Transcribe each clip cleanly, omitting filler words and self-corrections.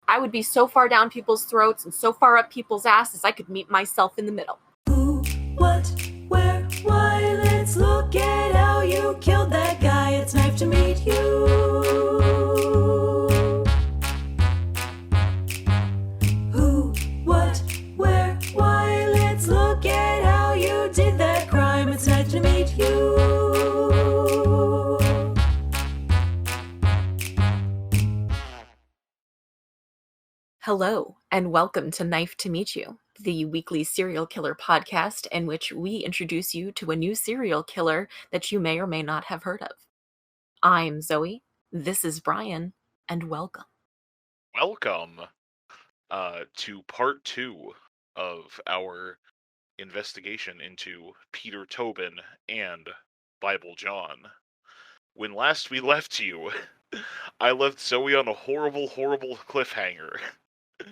I would be so far down people's throats and so far up people's asses, I could meet myself in the middle. Who, what, where, why? Let's look at how you killed that guy. It's Knife to Meet You. Who, what, where, why? Let's look at how you did that crime. It's Knife to Meet You. Hello, and welcome to Knife to Meet You, the weekly serial killer podcast in which we introduce you to a new serial killer that you may or may not have heard of. I'm Zoe, this is Brian, and welcome. Welcome to part 2 of our investigation into Peter Tobin and Bible John. When last we left you, I left Zoe on a horrible, horrible cliffhanger.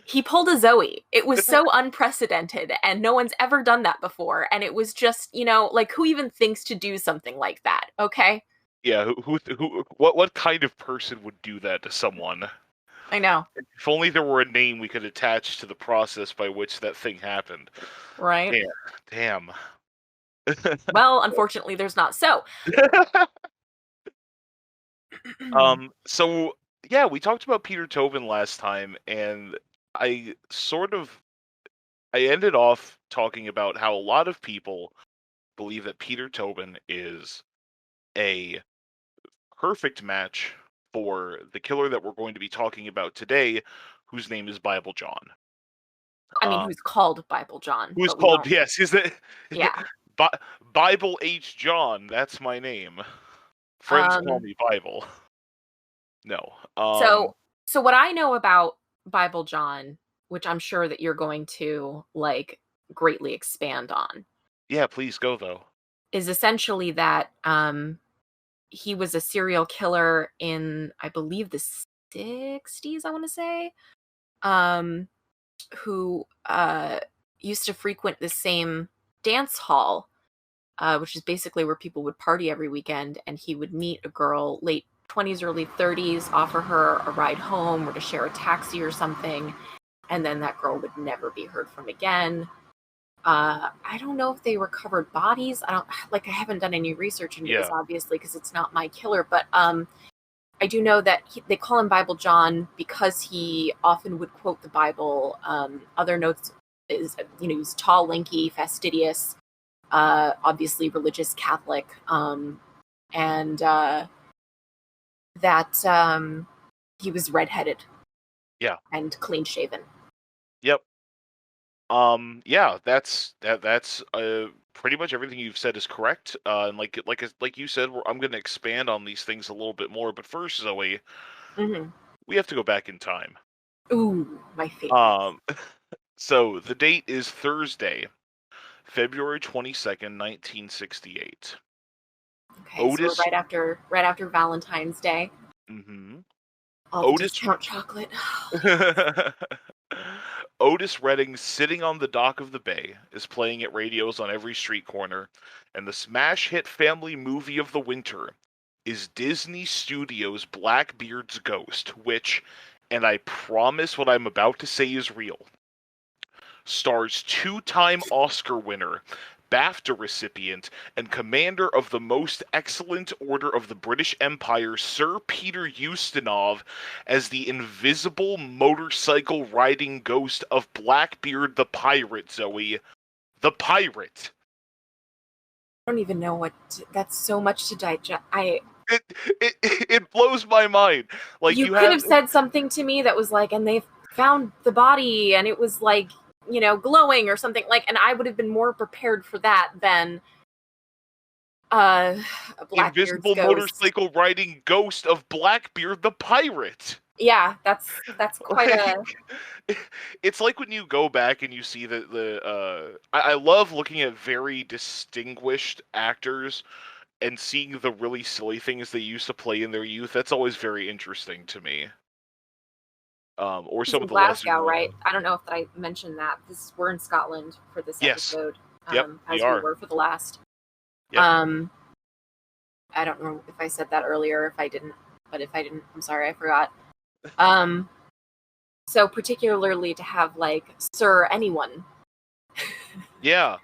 He pulled a Zoe. It was so unprecedented, and no one's ever done that before, and it was just, like, who even thinks to do something like that, okay? Yeah, what kind of person would do that to someone? I know. If only there were a name we could attach to the process by which that thing happened. Right? Damn. Well, unfortunately, there's not. So, So yeah, we talked about Peter Tobin last time, and I ended off talking about how a lot of people believe that Peter Tobin is a perfect match for the killer that we're going to be talking about today, whose name is Bible John. I mean, who's called Bible John. Who's called, yes, Yeah. Bible H. John, that's my name. Friends call me Bible. No. So what I know about Bible John, which I'm sure that you're going to, greatly expand on. Yeah, please go, though. Is essentially that he was a serial killer in, I believe, the 60s, I want to say, who used to frequent the same dance hall, which is basically where people would party every weekend, and he would meet a girl late 20s, early 30s, offer her a ride home or to share a taxi or something, and then that girl would never be heard from again. I don't know if they recovered bodies. I haven't done any research into this, obviously, because it's not my killer, but I do know that they call him Bible John because he often would quote the Bible. Other notes is, he was tall, lanky, fastidious, obviously religious Catholic, and that he was redheaded. Yeah. And clean shaven. Yep. Yeah, that's pretty much everything you've said is correct. And like you said, I'm going to expand on these things a little bit more. But first, Zoe, we have to go back in time. Ooh, my favorite. So the date is Thursday, February 22nd, 1968. Okay, Otis, so right after Valentine's Day. Mm-hmm. All the discount chocolate. Otis Redding, sitting on the dock of the bay, is playing at radios on every street corner, and the smash hit family movie of the winter is Disney Studios' Blackbeard's Ghost, which, and I promise what I'm about to say is real, stars two-time Oscar winner, BAFTA recipient, and commander of the Most Excellent Order of the British Empire, Sir Peter Ustinov, as the invisible motorcycle-riding ghost of Blackbeard the Pirate, Zoe. The Pirate. I don't even know that's so much to digest. It blows my mind. Like, you could have said something to me that was like, and they found the body, and it was like, glowing or something, and I would have been more prepared for that than invisible motorcycle riding ghost of Blackbeard the Pirate. Yeah, that's quite a. It's like when you go back and you see I love looking at very distinguished actors and seeing the really silly things they used to play in their youth. That's always very interesting to me. Or some of the Glasgow, right? I don't know if I mentioned that. We're in Scotland for this episode. Yep, as we were for the last. Yep. I don't know if I said that earlier. If I didn't, but if I didn't, I'm sorry, I forgot. So particularly to have like Sir Anyone. Yeah,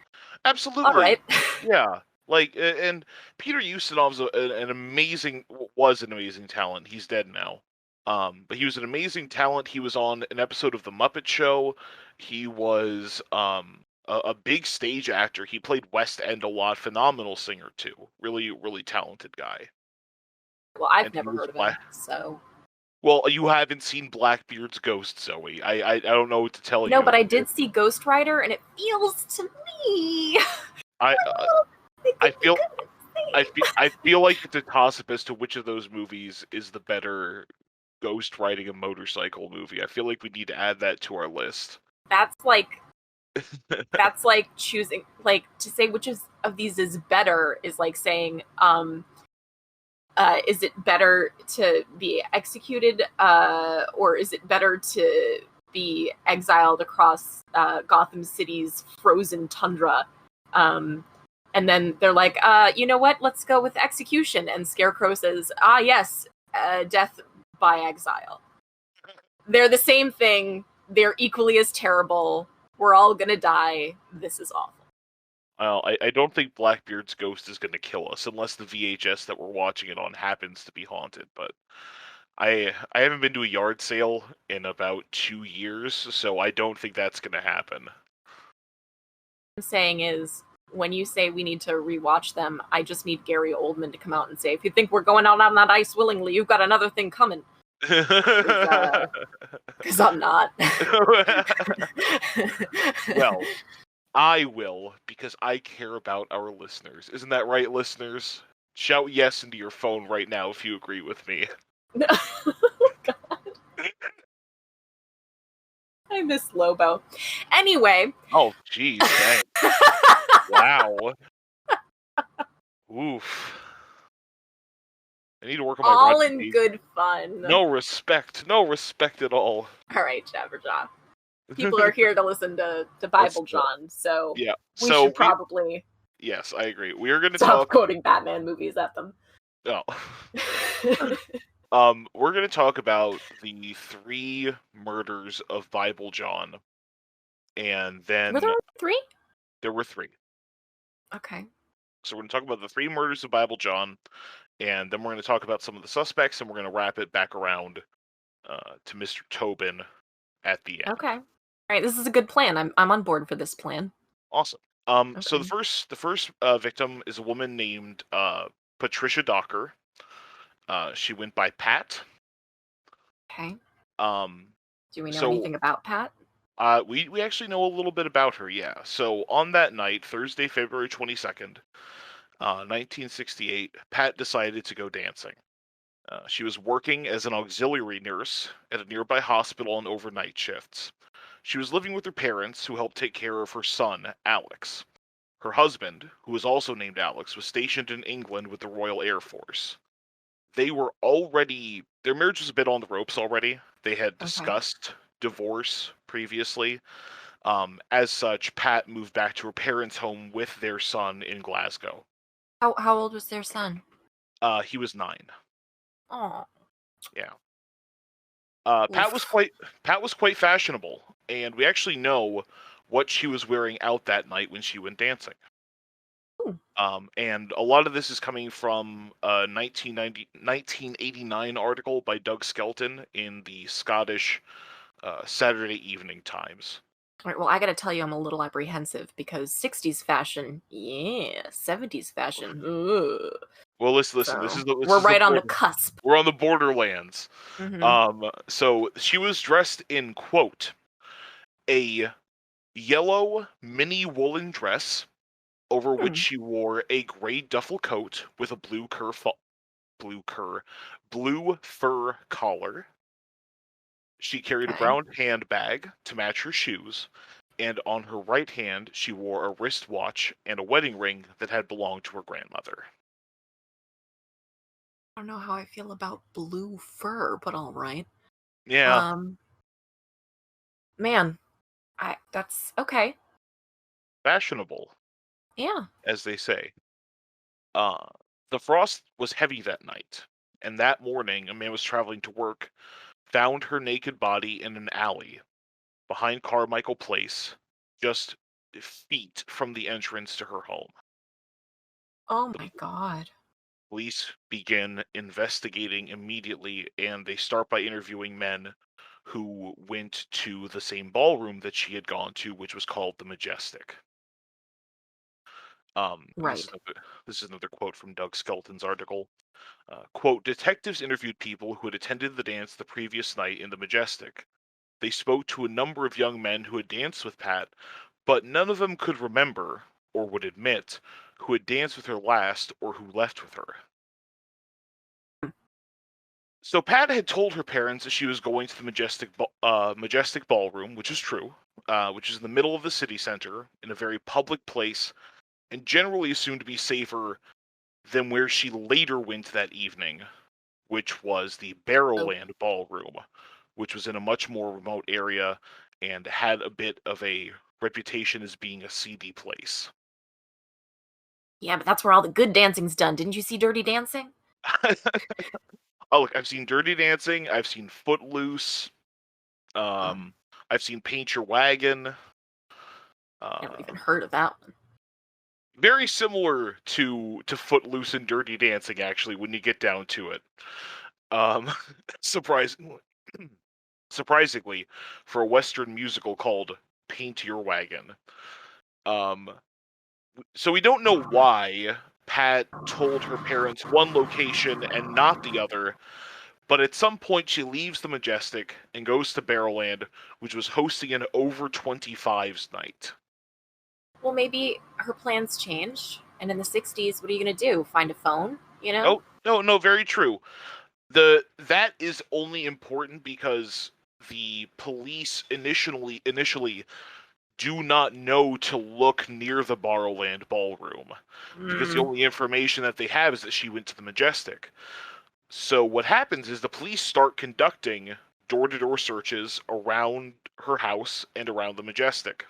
absolutely. All right. Yeah, like, and Peter Ustinov's was an amazing talent. He's dead now. But he was an amazing talent. He was on an episode of The Muppet Show. He was a big stage actor. He played West End a lot. Phenomenal singer too. Really, really talented guy. Well, I've And he never was heard of him, so. Well, you haven't seen Blackbeard's Ghost, Zoe. I don't know what to tell you. No, but I did see Ghost Rider, and it feels to me. I feel I feel like it's a toss-up as to which of those movies is the better ghost riding a motorcycle movie. I feel like we need to add that to our list. That's like choosing, like, to say which of these is better is like saying, is it better to be executed, or is it better to be exiled across Gotham City's frozen tundra? And then they're like, you know what? Let's go with execution. And Scarecrow says, yes, death by exile. They're the same thing. They're equally as terrible. We're all gonna die. This is awful. Well, I don't think Blackbeard's Ghost is going to kill us unless the VHS that we're watching it on happens to be haunted. But I haven't been to a yard sale in about 2 years, so I don't think that's going to happen. What I'm saying is, when you say we need to rewatch them, I just need Gary Oldman to come out and say, if you think we're going out on that ice willingly, you've got another thing coming. Because I'm not. Well, I will, because I care about our listeners. Isn't that right, listeners? Shout yes into your phone right now if you agree with me. Oh, God. I miss Lobo. Anyway. Oh, jeez, dang. Wow. Oof. I need to work on my all rugby. in good fun. No respect at all. All right, Jabberjaw. People are here to listen to Bible John, so yeah. we should probably. Yes, I agree. We are going to stop quoting Batman movies at them. Oh. We're going to talk about the 3 murders of Bible John, and then were there 3? There were 3. Okay. So we're going to talk about the 3 murders of Bible John, and then we're going to talk about some of the suspects, and we're going to wrap it back around to Mr. Tobin at the end. Okay. All right, this is a good plan. I'm on board for this plan. Awesome. Okay. So the first victim is a woman named Patricia Docker. She went by Pat. Okay. Do we know anything about Pat? We actually know a little bit about her, yeah. So on that night, Thursday, February 22nd, 1968, Pat decided to go dancing. She was working as an auxiliary nurse at a nearby hospital on overnight shifts. She was living with her parents, who helped take care of her son, Alex. Her husband, who was also named Alex, was stationed in England with the Royal Air Force. Their marriage was a bit on the ropes already. They had discussed divorce previously. As such, Pat moved back to her parents' home with their son in Glasgow. How old was their son? He was 9. Oh. Yeah. Pat was quite fashionable, and we actually know what she was wearing out that night when she went dancing. Ooh. And a lot of this is coming from a 1989 article by Doug Skelton in the Scottish Saturday Evening Times. All right, well, I gotta tell you, I'm a little apprehensive because 60s fashion, yeah, 70s fashion, ugh. Well, listen. So, we're right on the cusp. We're on the borderlands. Mm-hmm. So she was dressed in, quote, a yellow mini woolen dress, over which she wore a gray duffel coat with a blue fur collar. She carried a brown handbag to match her shoes, and on her right hand she wore a wristwatch and a wedding ring that had belonged to her grandmother. I don't know how I feel about blue fur, but all right. Yeah. Man, that's okay. Fashionable. Yeah. As they say. The frost was heavy that night, and that morning a man was traveling to work found her naked body in an alley behind Carmichael Place, just feet from the entrance to her home. Oh my god. Police begin investigating immediately, and they start by interviewing men who went to the same ballroom that she had gone to, which was called the Majestic. Right. This is another quote from Doug Skelton's article. Quote, detectives interviewed people who had attended the dance the previous night in the Majestic. They spoke to a number of young men who had danced with Pat, but none of them could remember, or would admit, who had danced with her last or who left with her. So Pat had told her parents that she was going to the Majestic Ballroom, which is true, which is in the middle of the city center, in a very public place, and generally assumed to be safer than where she later went that evening, which was the Barrowland Ballroom, which was in a much more remote area and had a bit of a reputation as being a seedy place. Yeah, but that's where all the good dancing's done. Didn't you see Dirty Dancing? Oh, look, I've seen Dirty Dancing, I've seen Footloose, I've seen Paint Your Wagon. Never even heard of that one. Very similar to Footloose and Dirty Dancing, actually, when you get down to it. Surprisingly, for a Western musical called Paint Your Wagon. So we don't know why Pat told her parents one location and not the other, but at some point she leaves the Majestic and goes to Barrowland, which was hosting an over 25s night. Well, maybe her plans changed, and in the 60s, what are you going to do? Find a phone, you know? Oh, no, very true. That is only important because the police initially do not know to look near the Barrowland Ballroom, because the only information that they have is that she went to the Majestic. So what happens is the police start conducting door-to-door searches around her house and around the Majestic.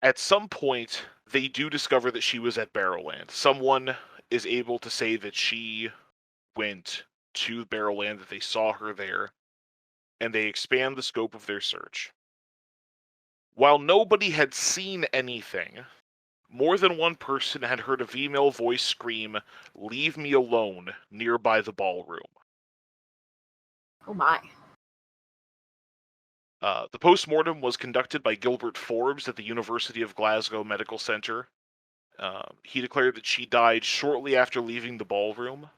At some point, they do discover that she was at Barrowland. Someone is able to say that she went to Barrowland, that they saw her there, and they expand the scope of their search. While nobody had seen anything, more than one person had heard a female voice scream, "Leave me alone," nearby the ballroom. Oh my. The postmortem was conducted by Gilbert Forbes at the University of Glasgow Medical Center. He declared that she died shortly after leaving the ballroom.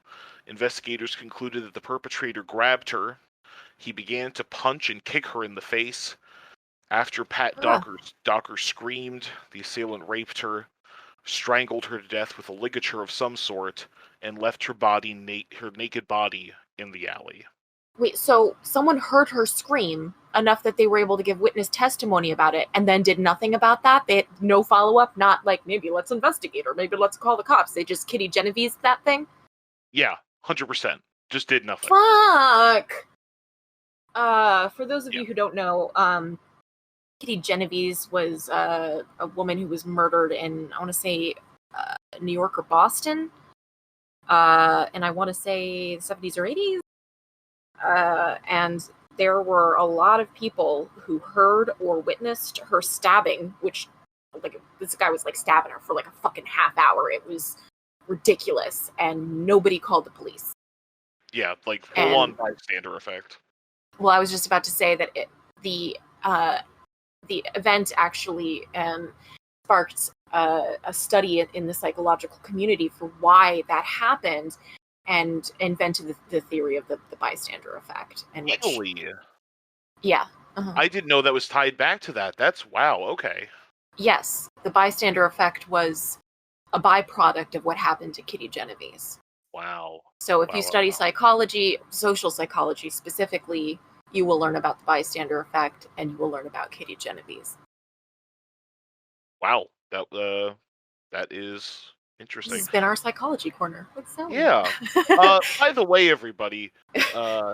Investigators concluded that the perpetrator grabbed her. He began to punch and kick her in the face. After Pat Docker screamed, the assailant raped her, strangled her to death with a ligature of some sort, and left her naked body in the alley. Wait, so someone heard her scream enough that they were able to give witness testimony about it and then did nothing about that? They had no follow-up? Not like, maybe let's investigate or maybe let's call the cops. They just Kitty Genovese that thing? Yeah, 100%. Just did nothing. Fuck! For those of you who don't know, Kitty Genovese was a woman who was murdered in, I want to say, New York or Boston. And I want to say the 70s or 80s. And there were a lot of people who heard or witnessed her stabbing, which, like, this guy was, like, stabbing her for, like, a fucking half hour. It was ridiculous, and nobody called the police. Yeah, like, full-on bystander effect. Well, I was just about to say that the event actually sparked a study in the psychological community for why that happened, and invented the theory of the bystander effect. And Really? Yeah. Uh-huh. I didn't know that was tied back to that. Wow, okay. Yes, the bystander effect was a byproduct of what happened to Kitty Genovese. Wow. So if you study psychology, social psychology specifically, you will learn about the bystander effect, and you will learn about Kitty Genovese. Wow, that is interesting. This has been our psychology corner. What's that? Yeah. By the way, everybody,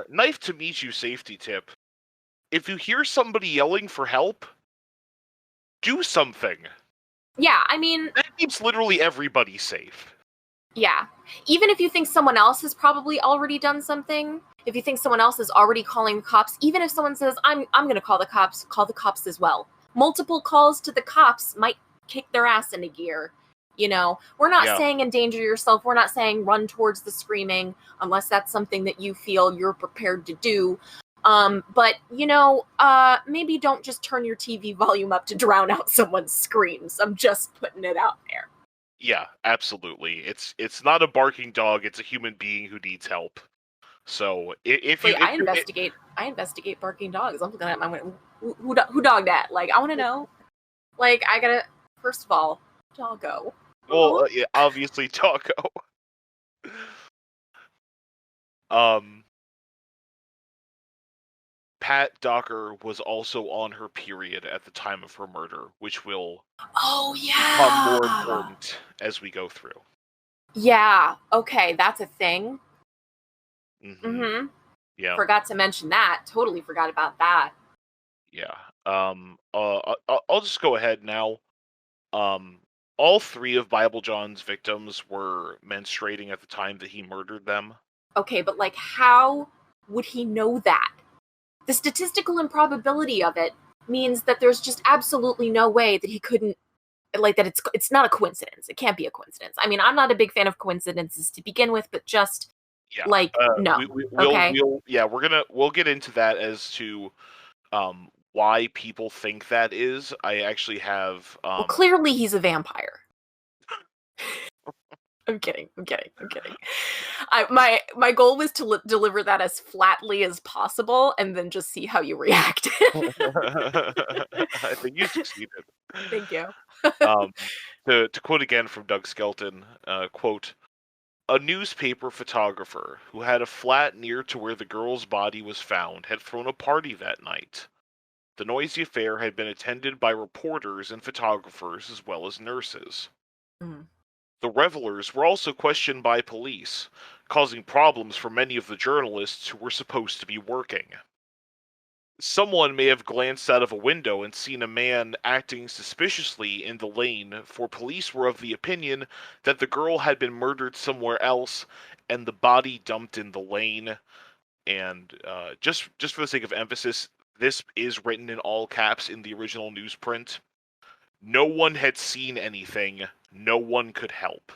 knife to meet you safety tip. If you hear somebody yelling for help, do something. Yeah, I mean, That keeps literally everybody safe. Yeah. Even if you think someone else has probably already done something, if you think someone else is already calling the cops, even if someone says, I'm going to call the cops as well. Multiple calls to the cops might kick their ass into gear. You know, we're not saying endanger yourself. We're not saying run towards the screaming unless that's something that you feel you're prepared to do. But, you know, maybe don't just turn your TV volume up to drown out someone's screams. I'm just putting it out there. Yeah, absolutely. It's not a barking dog. It's a human being who needs help. So if you, I investigate barking dogs. I'm looking at my who dogged that? Like, I want to know. Like, I gotta first of all, doggo. Well, yeah, obviously, doggo. Pat Docker was also on her period at the time of her murder, which will become more important as we go through. Yeah. Okay, that's a thing. Mm-hmm. Yeah. Forgot to mention that. Totally forgot about that. Yeah. I'll just go ahead now. All three of Bible John's victims were menstruating at the time that he murdered them. Okay, but like, how would he know that? The statistical improbability of it means that there's just absolutely no way that he couldn't, like, that it's not a coincidence. It can't be a coincidence. I mean, I'm not a big fan of coincidences to begin with, but just no. We'll get into that as to why people think that is. I actually have well, clearly he's a vampire. I'm kidding. My goal was to deliver that as flatly as possible, and then just see how you react. I think you succeeded. Thank you. To quote again from Doug Skelton, quote, "A newspaper photographer who had a flat near to where the girl's body was found had thrown a party that night. The noisy affair had been attended by reporters and photographers as well as nurses. Mm. The revelers were also questioned by police, causing problems for many of the journalists who were supposed to be working. Someone may have glanced out of a window and seen a man acting suspiciously in the lane, for police were of the opinion that the girl had been murdered somewhere else and the body dumped in the lane." And just for the sake of emphasis, this is written in all caps in the original newsprint. No one had seen anything. No one could help.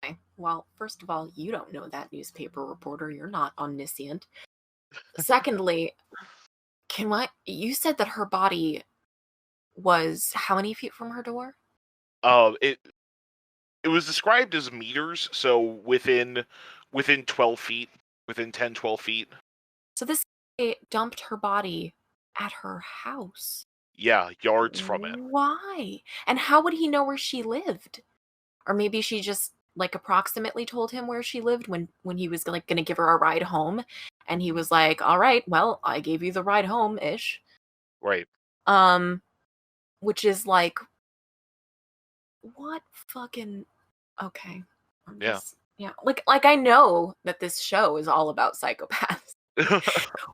Okay. Well, first of all, you don't know that, newspaper reporter. You're not omniscient. Secondly, you said that her body was how many feet from her door? It was described as meters, so within 12 feet, within 10, 12 feet. So this guy dumped her body at her house. Yeah, yards from it. Why? And how would he know where she lived? Or maybe she just like approximately told him where she lived when he was like going to give her a ride home, and he was like, "All right, well, I gave you the ride home ish." Right. Which is like, what fucking okay. Yeah. Like I know that this show is all about psychopaths.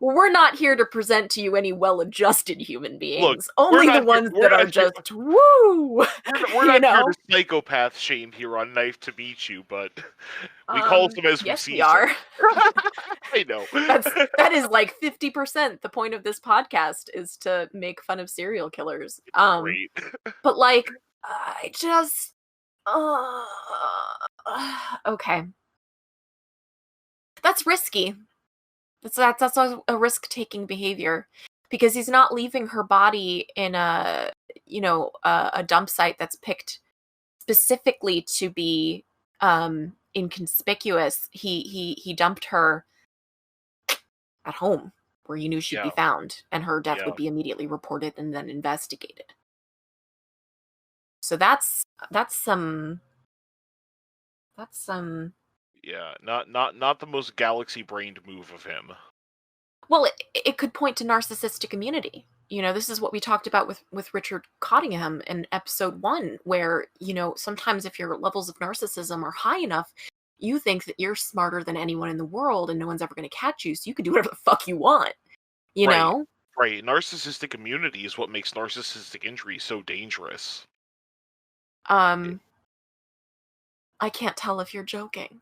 We're not here to present to you any well-adjusted human beings. Look, only the ones that are just woo. We're not here to psychopath shame here on Knife to Meet You, but we call them as we see we are. I know. That is like 50%. The point of this podcast is to make fun of serial killers. Great. But like, I just okay. That's risky. That's a risk-taking behavior, because he's not leaving her body in a dump site that's picked specifically to be inconspicuous. He dumped her at home where you knew she'd be found, and her death would be immediately reported and then investigated. So that's some. Yeah, not the most galaxy-brained move of him. Well, it could point to narcissistic immunity. You know, this is what we talked about with Richard Cottingham in episode 1, where, you know, sometimes if your levels of narcissism are high enough, you think that you're smarter than anyone in the world and no one's ever going to catch you, so you can do whatever the fuck you want. You know? Right. Narcissistic immunity is what makes narcissistic injury so dangerous. I can't tell if you're joking.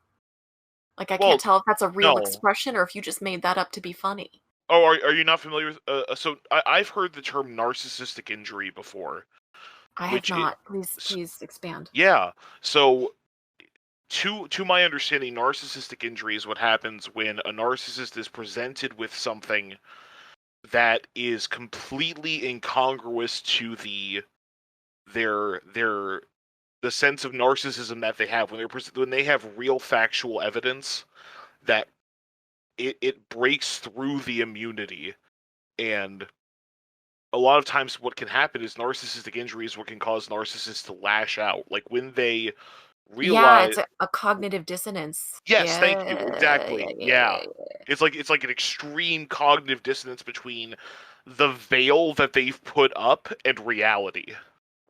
Like, I Well, can't tell if that's a real no. expression or if you just made that up to be funny. Oh, are you not familiar with? So I've heard the term narcissistic injury before, I have which it, not. Please expand. yeah. So to my understanding, narcissistic injury is what happens when a narcissist is presented with something that is completely incongruous to the sense of narcissism that they have when they have real factual evidence that it breaks through the immunity. And a lot of times what can happen is narcissistic injury is what can cause narcissists to lash out. Like when they Yeah, realize, it's a cognitive dissonance. yes, thank you, Yeah, yeah, exactly, yeah, yeah. yeah, yeah. It's like an extreme cognitive dissonance between the veil that they've put up and reality.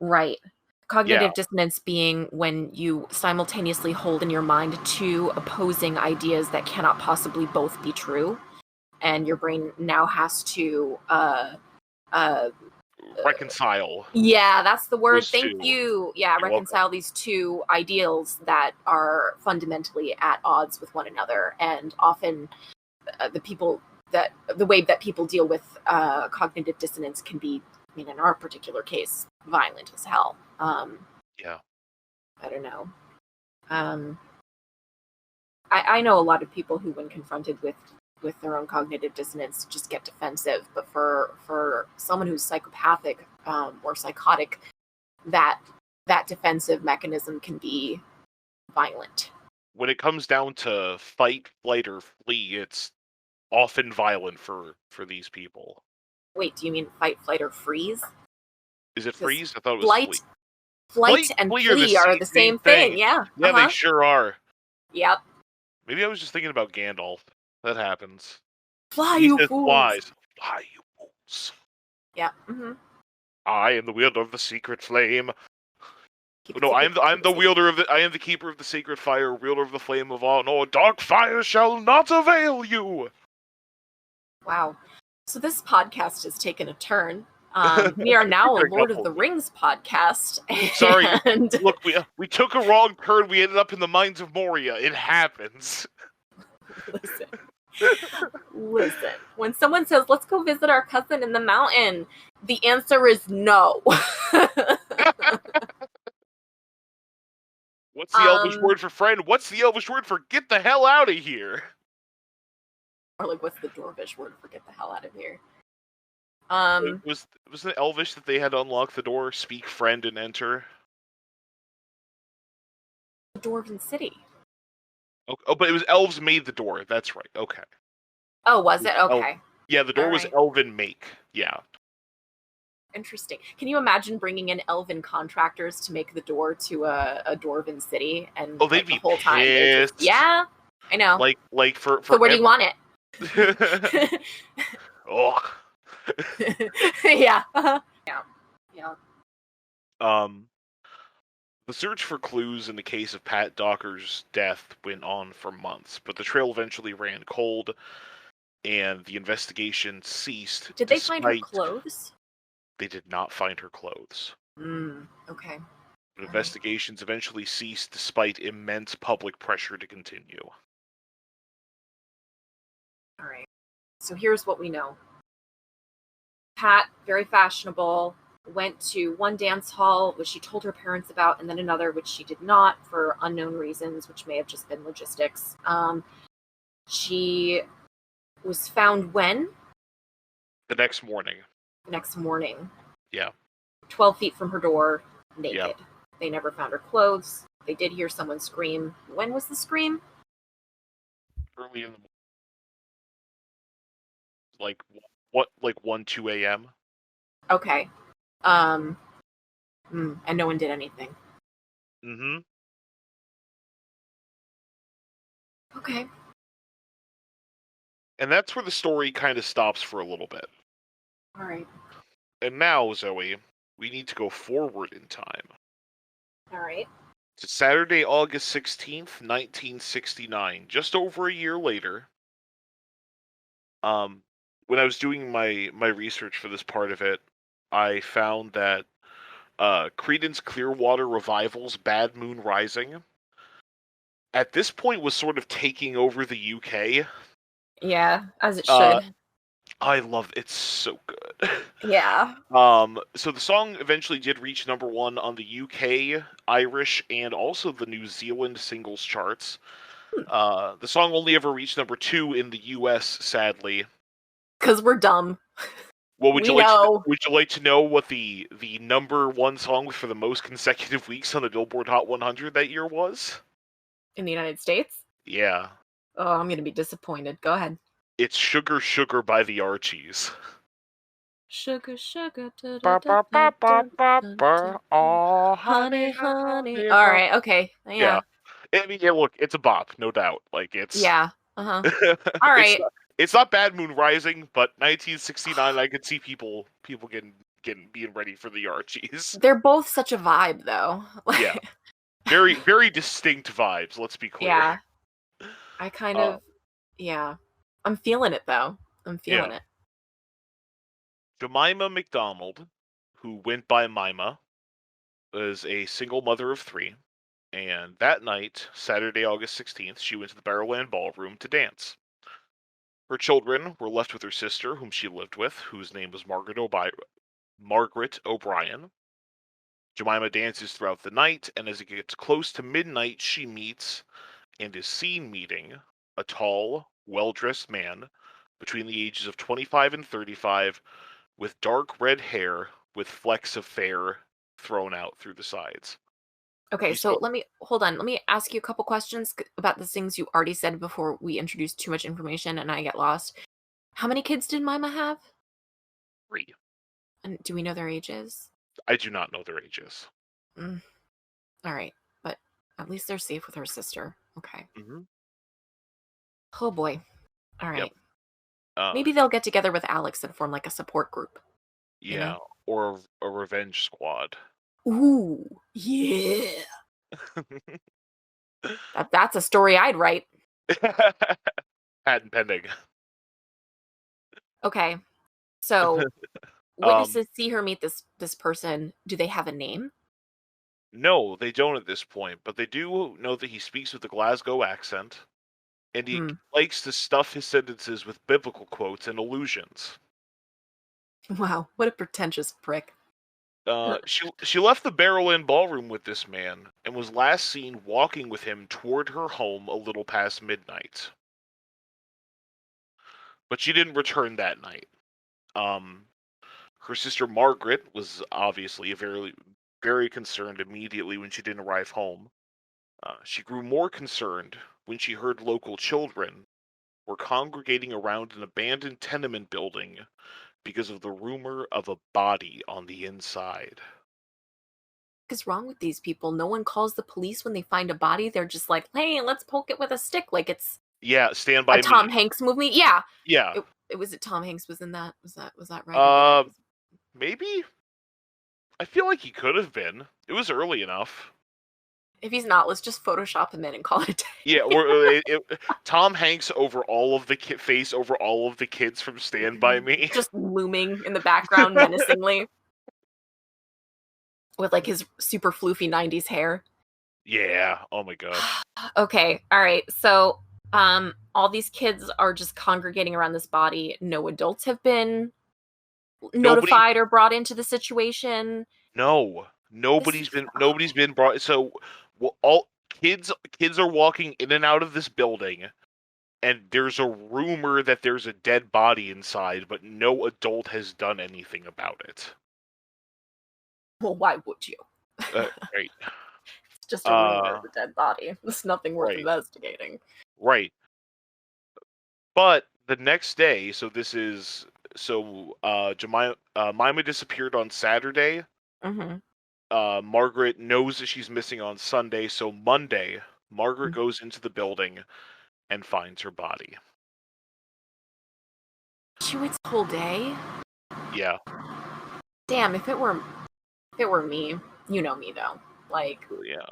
Right. Yeah, Cognitive dissonance being when you simultaneously hold in your mind two opposing ideas that cannot possibly both be true, and your brain now has to uh reconcile yeah, that's the word. those Thank two. you. Yeah, You're welcome. reconcile these two ideals that are fundamentally at odds with one another, and often the way that people deal with cognitive dissonance can be, I mean, in our particular case, violent as hell. Yeah. I don't know. I know a lot of people who, when confronted with their own cognitive dissonance, just get defensive. But for someone who's psychopathic or psychotic, that defensive mechanism can be violent. When it comes down to fight, flight, or flee, it's often violent for these people. Wait, do you mean fight, flight, or freeze? Is it 'Cause freeze? I thought it was flight and flee flee are the same thing. Yeah. Yeah, they sure are. Yep. Maybe I was just thinking about Gandalf. That happens. Fly, He you says fools. flies. Fly, you fools. Yeah. Mm-hmm. I am the wielder of the secret flame. Keep it No, secret, I am the wielder of the. I am the keeper of the sacred fire, wielder of the flame of all. No, dark fire shall not avail you. Wow. So this podcast has taken a turn. We are now a Lord of the Rings podcast. Sorry, And look, we took a wrong turn. We ended up in the mines of Moria. It happens. listen. When someone says, "Let's go visit our cousin in the mountain," the answer is no. What's the Elvish word for friend? What's the Elvish word for get the hell out of here? Or like, what's the Dwarvish word for get the hell out of here? Was it Elvish that they had to unlock the door, speak friend, and enter? The Dwarven City. Oh, but it was elves made the door. That's right. Okay. Oh, was it? Okay. Yeah, the door was elven make. Yeah. Interesting. Can you imagine bringing in elven contractors to make the door to a Dwarven city? And they'd be the whole time pissed. yeah, I know. Like for so where do you want it? Oh. Yeah. Yeah. The search for clues in the case of Pat Docker's death went on for months, but the trail eventually ran cold, and the investigation ceased. Did they find her clothes? They did not find her clothes. Okay. But investigations eventually ceased despite immense public pressure to continue. All right. So here's what we know. Pat, very fashionable, went to one dance hall, which she told her parents about, and then another, which she did not for unknown reasons, which may have just been logistics. She was found when? The next morning. Next morning. Yeah. 12 feet from her door, naked. Yep. They never found her clothes. They did hear someone scream. When was the scream? Early in the morning. Like 1, 2 a.m.? Okay. And no one did anything. Mm-hmm. Okay. And that's where the story kind of stops for a little bit. All right. And now, Zoe, we need to go forward in time. All right. To Saturday, August 16th, 1969, just over a year later. When I was doing my research for this part of it, I found that Creedence Clearwater Revival's Bad Moon Rising at this point was sort of taking over the UK. Yeah, as it Uh, should. I love it. It's so good. Yeah. So the song eventually did reach number 1 on the UK, Irish, and also the New Zealand singles charts. The song only ever reached number 2 in the US, sadly. Because we're dumb. Well, We know. would you like to know what the number 1 song for the most consecutive weeks on the Billboard Hot 100 that year was? In the United States? Yeah. Oh, I'm going to be disappointed. Go ahead. It's Sugar Sugar by the Archies. Sugar, sugar. Ba, ba, ba, ba, ba, ba. Oh, Honey, honey. All right, okay. Yeah. I mean, yeah, look, it's a bop, no doubt. Like, it's... Yeah. Uh-huh. All right. It's not Bad Moon Rising, but 1969, I could see people being ready for the Archies. They're both such a vibe, though. Yeah. Very, very distinct vibes, let's be clear. Yeah. I kind of... Yeah. I'm feeling it, though. I'm feeling it. Jemima Mcdonald, who went by Mima, was a single mother of 3. And that night, Saturday, August 16th, she went to the Barrowland Ballroom to dance. Her children were left with her sister, whom she lived with, whose name was Margaret O'Brien. Jemima dances throughout the night, and as it gets close to midnight, she meets, and is seen meeting, a tall, well-dressed man between the ages of 25 and 35, with dark red hair with flecks of fair thrown out through the sides. Okay, so hold on. Let me ask you a couple questions about the things you already said before we introduce too much information and I get lost. How many kids did Mima have? 3. And do we know their ages? I do not know their ages. All right, but at least they're safe with her sister. Okay. Mm-hmm. Oh boy. All right. Yep. Maybe they'll get together with Alex and form like a support group. Yeah, you know? or a revenge squad. Ooh, yeah. That's a story I'd write. Patent pending. Okay, so witnesses see her meet this person. Do they have a name? No, they don't at this point, but they do know that he speaks with a Glasgow accent, and he likes to stuff his sentences with biblical quotes and allusions. Wow, what a pretentious prick. She left the Barrowland Ballroom with this man, and was last seen walking with him toward her home a little past midnight. But she didn't return that night. Her sister Margaret was obviously very, very concerned immediately when she didn't arrive home. She grew more concerned when she heard local children were congregating around an abandoned tenement building because of the rumor of a body on the inside. What is wrong with these people? No one calls the police when they find a body. They're just like, hey, let's poke it with a stick. Like it's Stand By Me. Tom Hanks movie. Yeah. Yeah. It was Tom Hanks was in that. Was that right? Maybe. I feel like he could have been. It was early enough. If he's not, let's just Photoshop him in and call it a day. Yeah, Tom Hanks over all of the face over all of the kids from Stand By Me. Just looming in the background menacingly. With like his super floofy 90s hair. Yeah, oh my god. Okay, alright, so all these kids are just congregating around this body. No adults have been notified or brought into the situation. No, nobody's been brought. So all kids are walking in and out of this building, and there's a rumor that there's a dead body inside, but no adult has done anything about it. Well, why would you? Right. It's just a rumor of a dead body. There's nothing worth investigating. Right. But the next day, Mima disappeared on Saturday. Mm-hmm. Margaret knows that she's missing on Sunday, so Monday, Margaret goes into the building and finds her body. She waits a whole day? Yeah. Damn, if it were me, you know me though. Like, yeah.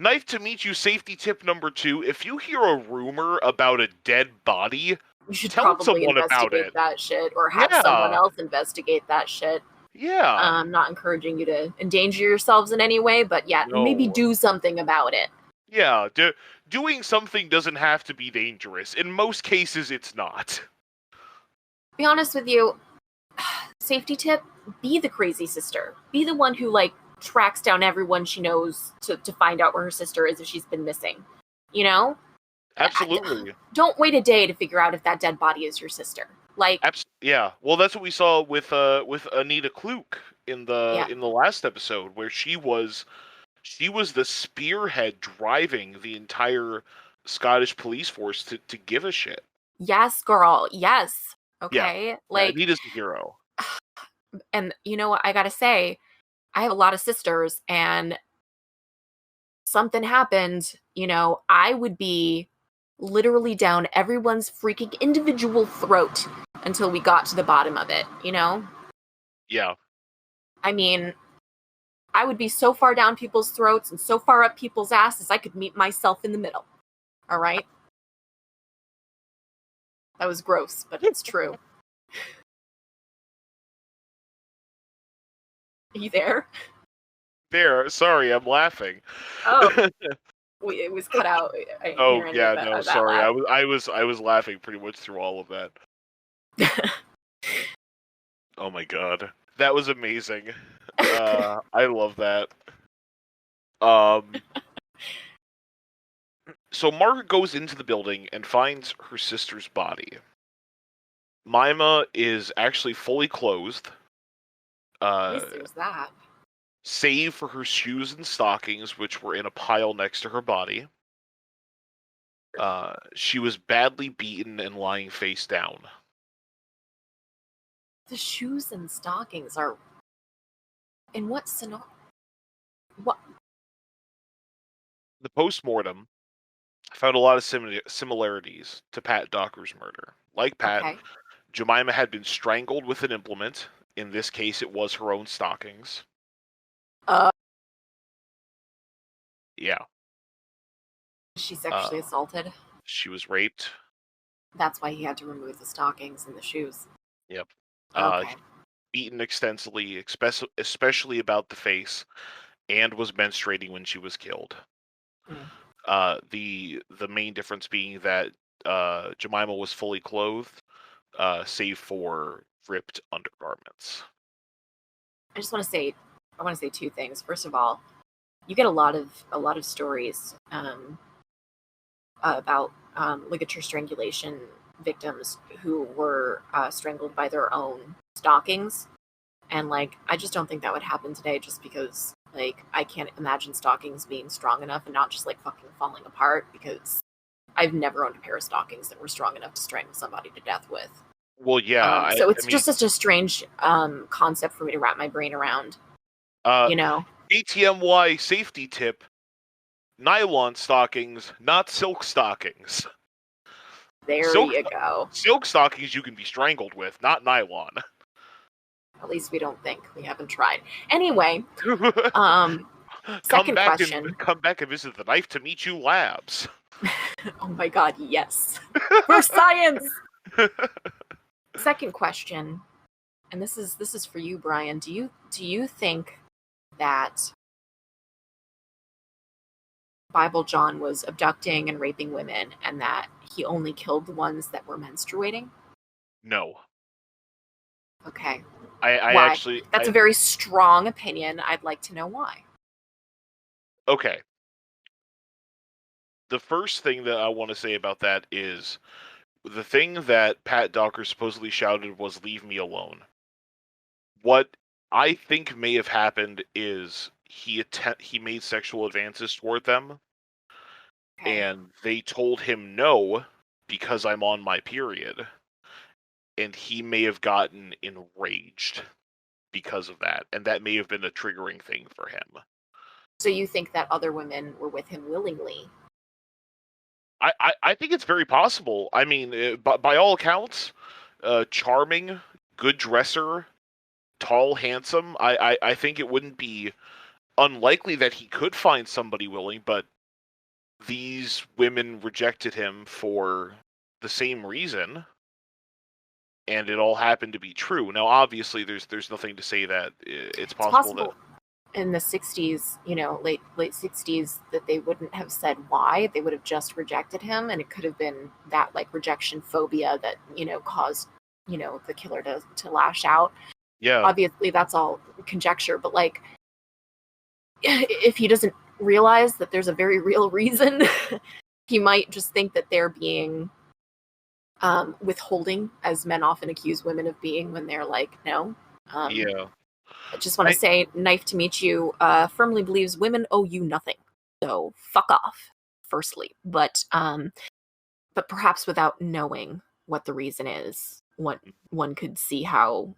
Knife to meet you safety tip number 2. If you hear a rumor about a dead body, you should tell probably someone about investigate it. That shit, or have someone else investigate that shit. Yeah. I'm not encouraging you to endanger yourselves in any way, but maybe do something about it. Yeah, doing something doesn't have to be dangerous. In most cases, it's not. Be honest with you, safety tip, be the crazy sister. Be the one who, like, tracks down everyone she knows to find out where her sister is if she's been missing. You know? Absolutely. Don't wait a day to figure out if that dead body is your sister. Like, Yeah. Well, that's what we saw with Anita Cluke in Yeah. the last episode, where she was the spearhead driving the entire Scottish police force to give a shit. yes, girl, yes. Okay? Like, Anita's the hero. and you know what, I gotta say, I have a lot of sisters, and something happened, you know, I would be literally down everyone's freaking individual throat until we got to the bottom of it, you know? Yeah. I mean, I would be so far down people's throats and so far up people's asses, I could meet myself in the middle. All right? That was gross, but it's true. Are you there? There. Sorry, I'm laughing. Oh, it was cut out. I didn't Oh hear any yeah, of no, that sorry. laugh. I was laughing pretty much through all of that. Oh my god, that was amazing. I love that. So Margaret goes into the building and finds her sister's body. Mima is actually fully clothed. At least there's that. Save for her shoes and stockings, which were in a pile next to her body. She was badly beaten and lying face down. The shoes and stockings are... In what scenario? What? The post-mortem found a lot of similarities to Pat Docker's murder. Like Pat, Okay. Jemima had been strangled with an implement. In this case, it was her own stockings. Yeah. She's sexually assaulted. She was raped. That's why he had to remove the stockings and the shoes. Yep. Okay. Beaten extensively, especially about the face, and was menstruating when she was killed. The main difference being that Jemima was fully clothed, save for ripped undergarments. I want to say two things. First of all, you get a lot of stories about ligature strangulation victims who were strangled by their own stockings, and like, I just don't think that would happen today, just because like, I can't imagine stockings being strong enough and not just like fucking falling apart, because I've never owned a pair of stockings that were strong enough to strangle somebody to death with. Well, yeah. So it's just such a strange concept for me to wrap my brain around. You know? KTMY safety tip: nylon stockings, not silk stockings. There you go. Silk stockings you can be strangled with, not nylon. At least we don't think. We haven't tried. Anyway, second question. Come back and visit the Knife to Meet You labs. Oh my god, yes. For science! Second question, and this is for you, Brian. Do you think that Bible John was abducting and raping women, and that he only killed the ones that were menstruating? No. Okay. Why? That's a very strong opinion. I'd like to know why. Okay. The first thing that I want to say about that is the thing that Pat Docker supposedly shouted was "Leave me alone." What I think may have happened is he made sexual advances toward them, and they told him no because I'm on my period, and he may have gotten enraged because of that, and that may have been a triggering thing for him. So you think that other women were with him willingly? I think it's very possible. I mean, by all accounts, charming, good dresser, tall, handsome. I think it wouldn't be unlikely that he could find somebody willing, but these women rejected him for the same reason, and it all happened to be true. Now, obviously, there's nothing to say that it's possible that... in the 60s, late 60s, that they wouldn't have said why. They would have just rejected him, and it could have been that like rejection phobia that caused the killer to lash out. Yeah. Obviously that's all conjecture, but like if he doesn't realize that there's a very real reason, he might just think that they're being withholding, as men often accuse women of being when they're like, no. Yeah. I just want to say, Knife to Meet You firmly believes women owe you nothing. So fuck off, firstly. But perhaps without knowing what the reason is, one could see how,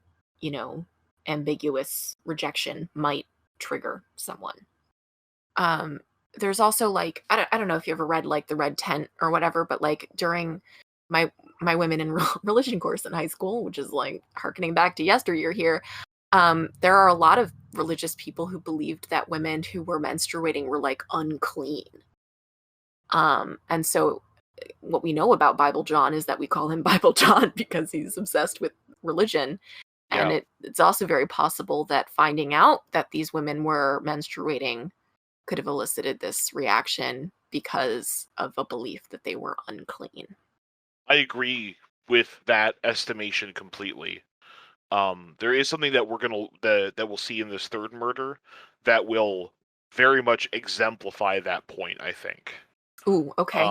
ambiguous rejection might trigger someone. There's also like, I don't know if you ever read like The Red Tent or whatever, but like during my women in religion course in high school, which is like harkening back to yesteryear here, there are a lot of religious people who believed that women who were menstruating were like unclean. And so what we know about Bible John is that we call him Bible John because he's obsessed with religion. Yeah. And it's also very possible that finding out that these women were menstruating could have elicited this reaction because of a belief that they were unclean. I agree with that estimation completely. There is something that that we'll see in this third murder that will very much exemplify that point, I think. Ooh, okay.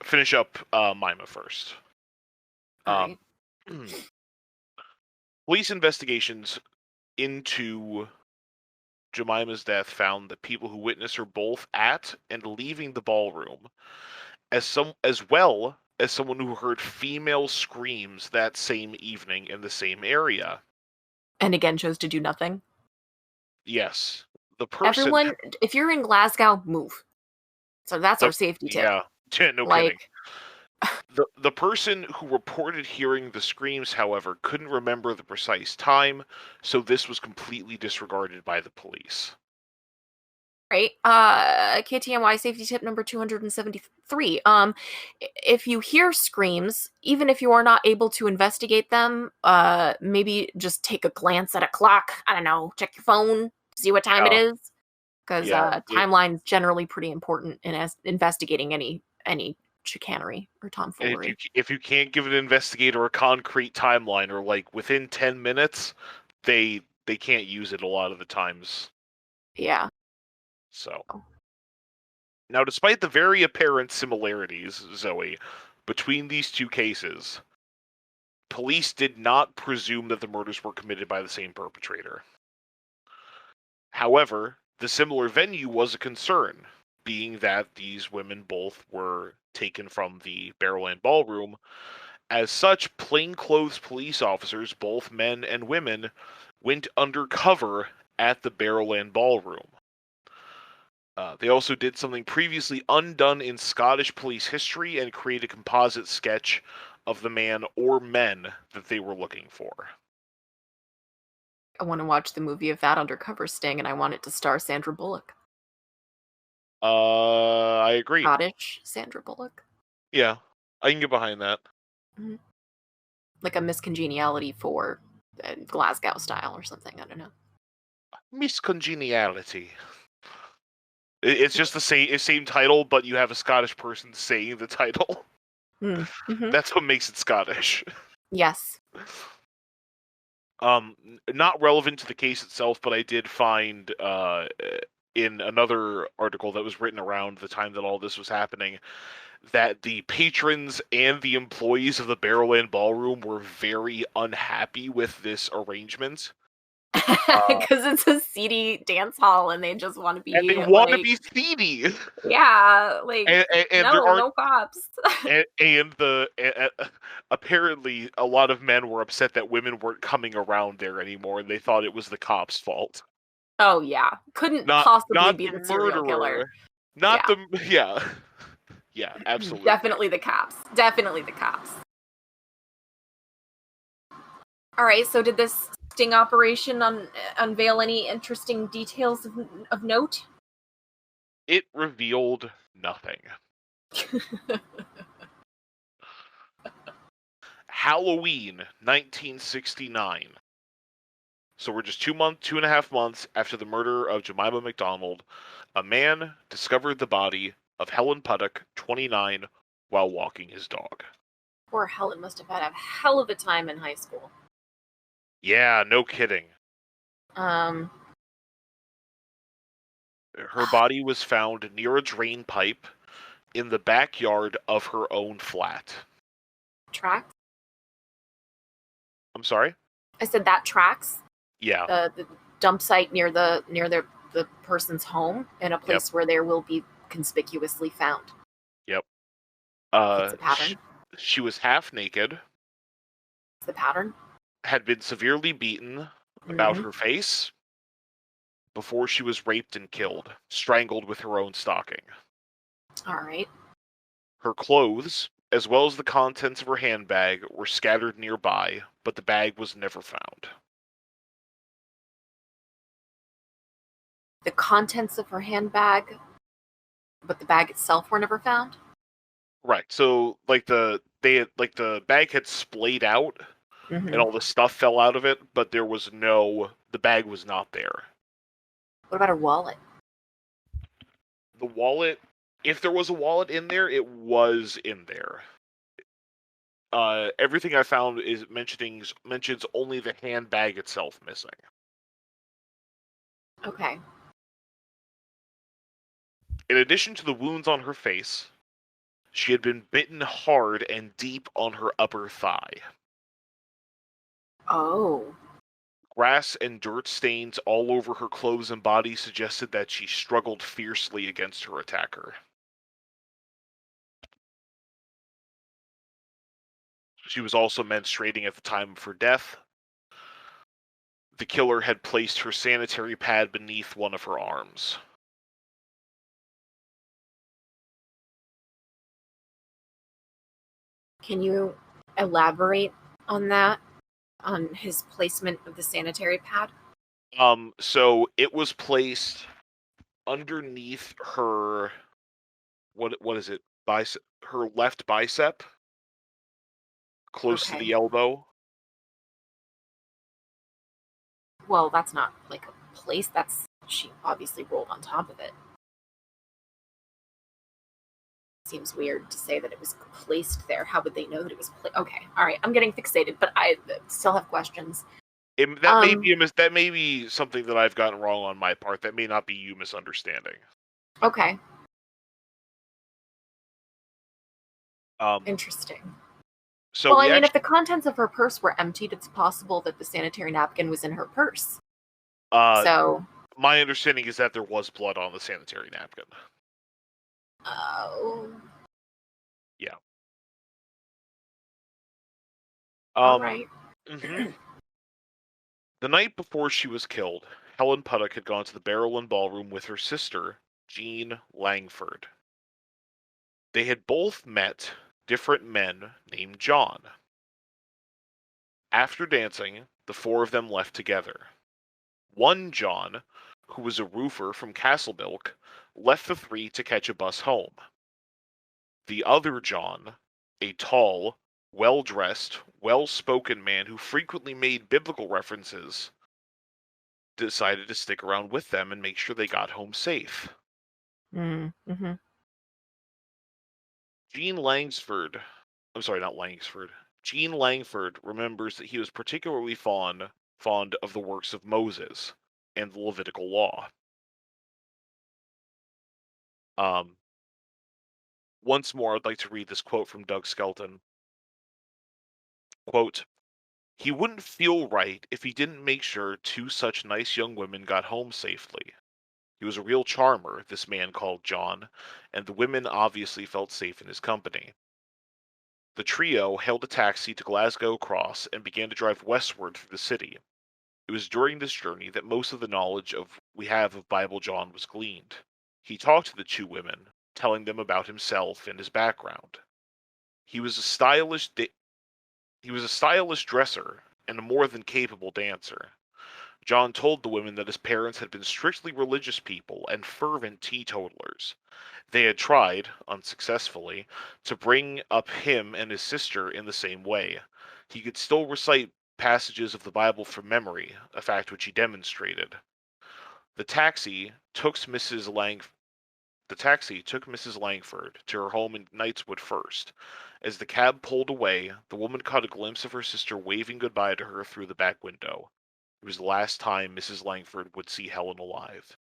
Finish up Mima first. Right. Police investigations into Jemima's death found that people who witnessed her both at and leaving the ballroom, as well as someone who heard female screams that same evening in the same area. And again chose to do nothing. Yes. The person... Everyone, if you're in Glasgow, move. So that's our safety tip. Yeah, no kidding. The person who reported hearing the screams, however, couldn't remember the precise time, so this was completely disregarded by the police. Right. KTMY safety tip number 273. If you hear screams, even if you are not able to investigate them, maybe just take a glance at a clock. I don't know, check your phone, see what time it is. Because timeline's generally pretty important in investigating any chicanery or tomfoolery. And if you can't give an investigator a concrete timeline, or like within 10 minutes, they can't use it a lot of the times. Yeah. So, now despite the very apparent similarities, Zoe, between these two cases, police did not presume that the murders were committed by the same perpetrator. However, the similar venue was a concern, being that these women both were taken from the Barrowland Ballroom. As such, plainclothes police officers, both men and women, went undercover at the Barrowland Ballroom. They also did something previously undone in Scottish police history and created a composite sketch of the man or men that they were looking for. I want to watch the movie of that undercover sting, and I want it to star Sandra Bullock. I agree. Scottish Sandra Bullock. Yeah, I can get behind that. Mm-hmm. Like a Miss Congeniality for Glasgow style or something. I don't know. Miss Congeniality. It's just the same title, but you have a Scottish person saying the title. Mm-hmm. That's what makes it Scottish. Yes. Not relevant to the case itself, but I did find in another article that was written around the time that all this was happening that the patrons and the employees of the Barrowland Ballroom were very unhappy with this arrangement. Because it's a seedy dance hall and they just want to be... And they want to be seedy! Yeah, like, and no cops. Apparently a lot of men were upset that women weren't coming around there anymore, and they thought it was the cops' fault. Oh, yeah. Couldn't possibly be the serial killer. Yeah, absolutely. Definitely the cops. Definitely the cops. Alright, so did this sting operation unveil any interesting details of note? It revealed nothing. Halloween 1969. So we're just 2.5 months after the murder of Jemima Mcdonald. A man discovered the body of Helen Paddock, 29, while walking his dog. Poor Helen must have had a hell of a time in high school. Yeah, no kidding. Um, Her body was found near a drain pipe in the backyard of her own flat. tracks? I'm sorry? I said that tracks. Yeah. The dump site near the person's home in a place where there will be conspicuously found. Yep. It's a pattern. She was half naked. It's the pattern. Had been severely beaten about her face before she was raped and killed, strangled with her own stocking. All right. Her clothes, as well as the contents of her handbag, were scattered nearby, but the bag was never found. The contents of her handbag, but the bag itself were never found? Right. So the bag had splayed out and all the stuff fell out of it, but the bag was not there. What about her wallet? The wallet, if there was a wallet in there, it was in there. Everything I found mentions only the handbag itself missing. Okay. In addition to the wounds on her face, she had been bitten hard and deep on her upper thigh. Oh. Grass and dirt stains all over her clothes and body suggested that she struggled fiercely against her attacker. She was also menstruating at the time of her death. The killer had placed her sanitary pad beneath one of her arms. Can you elaborate on that? On his placement of the sanitary pad? So it was placed underneath her, what is it? Her left bicep, close to the elbow. Well, that's not like a place. She obviously rolled on top of it. Seems weird to say that it was placed there. How would they know that it was placed? Okay, all right. I'm getting fixated, but I still have questions. That may be something that I've gotten wrong on my part. That may not be you misunderstanding. Okay. Interesting. So well, I mean, if the contents of her purse were emptied, it's possible that the sanitary napkin was in her purse. So my understanding is that there was blood on the sanitary napkin. Oh. Yeah. All right. The night before she was killed, Helen Paddock had gone to the Barrel and Ballroom with her sister, Jean Langford. They had both met different men named John. After dancing, the four of them left together. One John, who was a roofer from Castlebilk, left the three to catch a bus home. The other John, a tall, well-dressed, well-spoken man who frequently made biblical references, decided to stick around with them and make sure they got home safe. Mm-hmm. Jean Langford remembers that he was particularly fond of the works of Moses and the Levitical law. Once more, I'd like to read this quote from Doug Skelton. Quote, "He wouldn't feel right if he didn't make sure two such nice young women got home safely. He was a real charmer, this man called John, and the women obviously felt safe in his company." The trio hailed a taxi to Glasgow Cross and began to drive westward through the city. It was during this journey that most of the knowledge we have of Bible John was gleaned. He talked to the two women, telling them about himself and his background. He was a stylish dresser and a more than capable dancer. John told the women that his parents had been strictly religious people and fervent teetotalers. They had tried, unsuccessfully, to bring up him and his sister in the same way. he could still recite passages of the Bible from memory, a fact which he demonstrated. The taxi took Mrs. Langford to her home in Knightswood first. As the cab pulled away, the woman caught a glimpse of her sister waving goodbye to her through the back window. It was the last time Mrs. Langford would see Helen alive.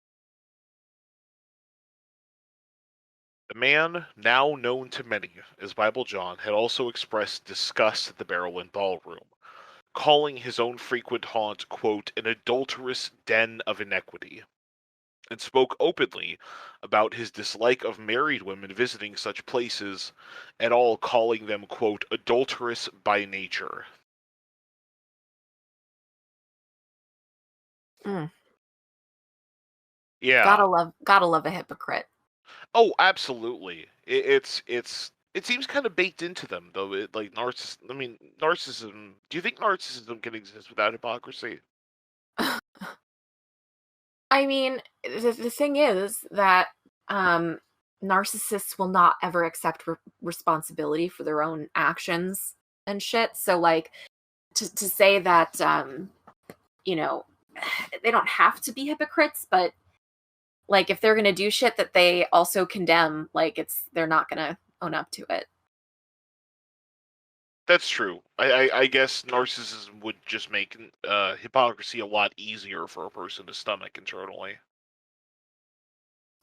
The man, now known to many as Bible John, had also expressed disgust at the Barrel Inn Ballroom, calling his own frequent haunt, quote, an adulterous den of iniquity, and spoke openly about his dislike of married women visiting such places, at all calling them, quote, adulterous by nature. Mm. Yeah. Gotta love a hypocrite. Oh, absolutely. It seems kind of baked into them, though. Narcissism. Do you think narcissism can exist without hypocrisy? I mean, the thing is that narcissists will not ever accept responsibility for their own actions and shit. So, like, to say that, they don't have to be hypocrites, but like, if they're gonna do shit that they also condemn, like, they're not gonna own up to it. That's true. I guess narcissism would just make hypocrisy a lot easier for a person to stomach internally.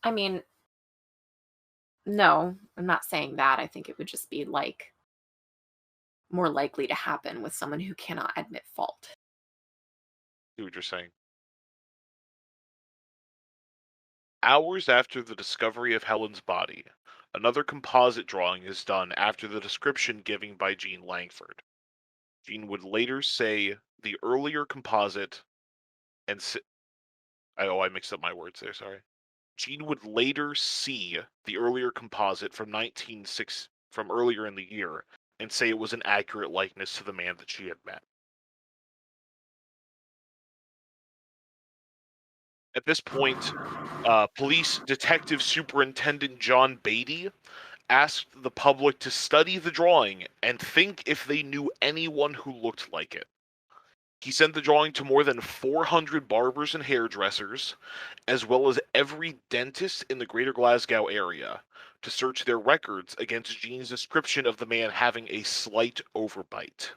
I mean, no, I'm not saying that. I think it would just be, like, more likely to happen with someone who cannot admit fault. See what you're saying. Hours after the discovery of Helen's body, another composite drawing is done after the description given by Jean Langford. Jean would later say the earlier composite I mixed up my words there, sorry. Jean would later see the earlier composite from earlier in the year and say it was an accurate likeness to the man that she had met. At this point, Police Detective Superintendent John Beatty asked the public to study the drawing and think if they knew anyone who looked like it. He sent the drawing to more than 400 barbers and hairdressers, as well as every dentist in the greater Glasgow area, to search their records against Jean's description of the man having a slight overbite.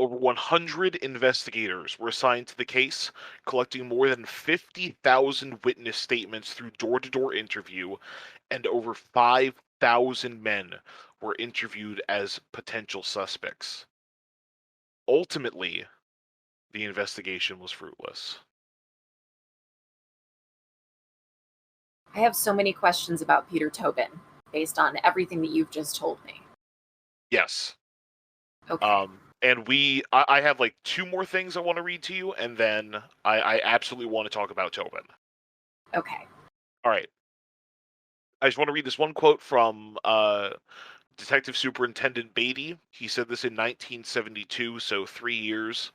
Over 100 investigators were assigned to the case, collecting more than 50,000 witness statements through door-to-door interview, and over 5,000 men were interviewed as potential suspects. Ultimately, the investigation was fruitless. I have so many questions about Peter Tobin based on everything that you've just told me. Yes. Okay. And I have like two more things I want to read to you, and then I absolutely want to talk about Tobin. Okay. All right. I just want to read this one quote from Detective Superintendent Beatty. He said this in 1972, so 3 years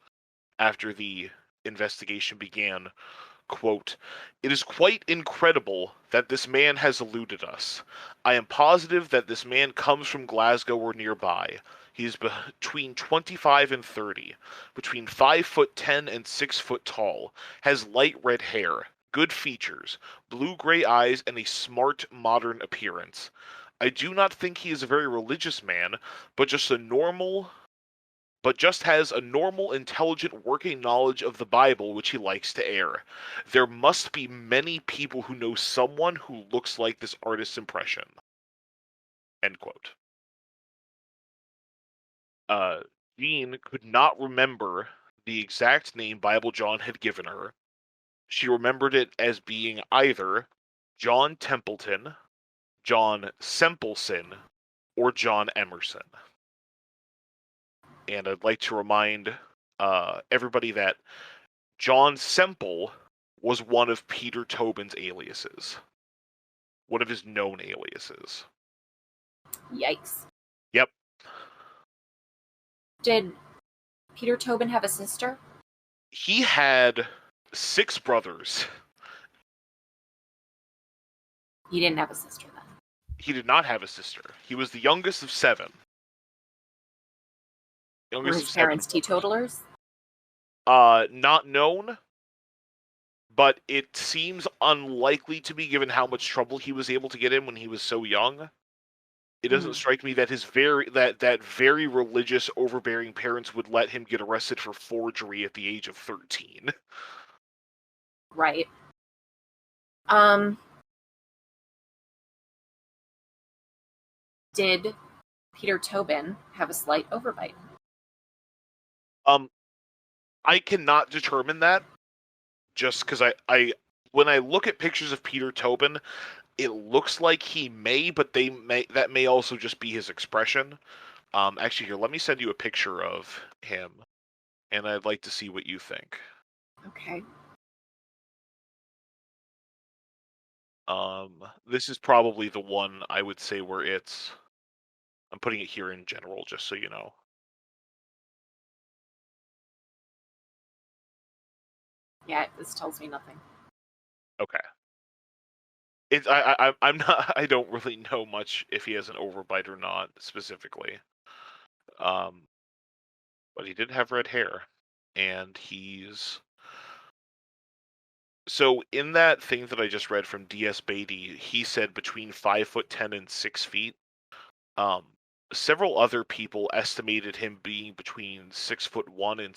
after the investigation began. Quote, "It is quite incredible that this man has eluded us. I am positive that this man comes from Glasgow or nearby. He is between 25 and 30, between 5'10" and 6 foot tall, has light red hair, good features, blue-gray eyes, and a smart, modern appearance. I do not think he is a very religious man, but just has a normal, intelligent, working knowledge of the Bible which he likes to air. There must be many people who know someone who looks like this artist's impression." End quote. Jean could not remember the exact name Bible John had given her. She remembered it as being either John Templeton, John Sempleson, or John Emerson. And I'd like to remind everybody that John Semple was one of Peter Tobin's aliases. One of his known aliases. Yikes. Yep. Did Peter Tobin have a sister? He had 6 brothers. He didn't have a sister then. He did not have a sister. He was the youngest of 7. Were his parents teetotalers? Not known, but it seems unlikely to me given how much trouble he was able to get in when he was so young. It doesn't strike me that his very religious, overbearing parents would let him get arrested for forgery at the age of 13. Right. Did Peter Tobin have a slight overbite? I cannot determine that, just because when I look at pictures of Peter Tobin, it looks like he may, but that may also just be his expression. Actually, here, let me send you a picture of him, and I'd like to see what you think. Okay. This is probably the one I would say where I'm putting it here in general, just so you know. Yeah, this tells me nothing. Okay. I'm not. I don't really know much if he has an overbite or not specifically. But he did have red hair, and so in that thing that I just read from D.S. Beatty, he said between 5'10" and 6 feet. Several other people estimated him being between 6'1" and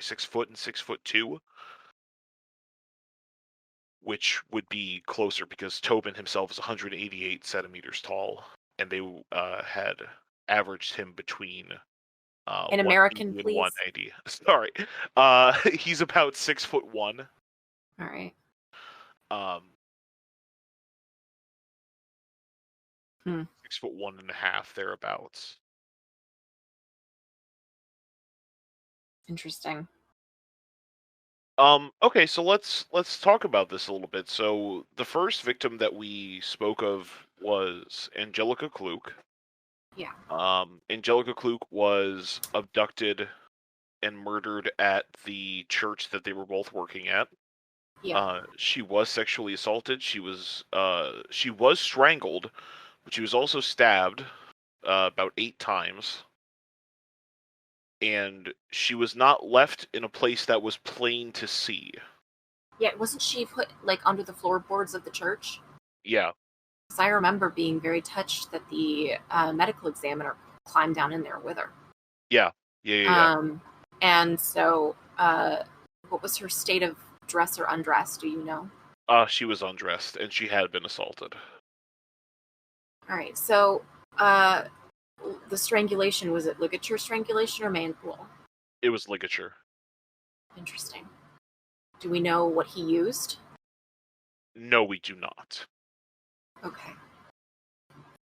6 foot and 6'2", which would be closer because Tobin himself is 188 centimeters tall, and they had averaged him between In American, please. 190. Sorry, he's about 6'1". All right. 6'1.5" thereabouts. Interesting. Okay, so let's talk about this a little bit. So the first victim that we spoke of was Angelica Cluke. Yeah. Angelica Cluke was abducted and murdered at the church that they were both working at. Yeah. She was sexually assaulted. She was strangled, but she was also stabbed about 8 times. And she was not left in a place that was plain to see. Yeah, wasn't she put like under the floorboards of the church? Yeah. Because I remember being very touched that the medical examiner climbed down in there with her. Yeah. And so, what was her state of dress or undress? Do you know? She was undressed, and she had been assaulted. All right. So, the strangulation, was it ligature strangulation or mandible? It was ligature. Interesting. Do we know what he used? No, we do not. Okay.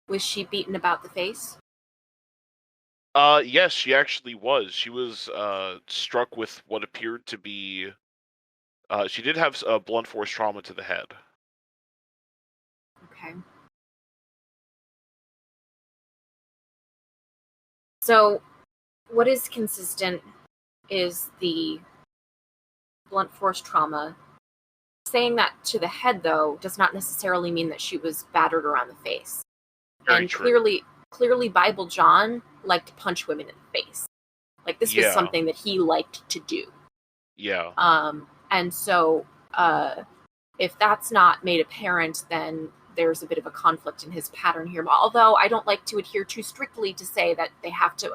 Was she beaten about the face? Yes, she actually was. She was struck with what appeared to be. She did have blunt force trauma to the head. Okay. So, what is consistent is the blunt force trauma. Saying that to the head, though, does not necessarily mean that she was battered around the face. Very and true. Clearly, Bible John liked to punch women in the face. Like, this was something that he liked to do. Yeah. And so, if that's not made apparent, then there's a bit of a conflict in his pattern here. Although I don't like to adhere too strictly to say that they have to,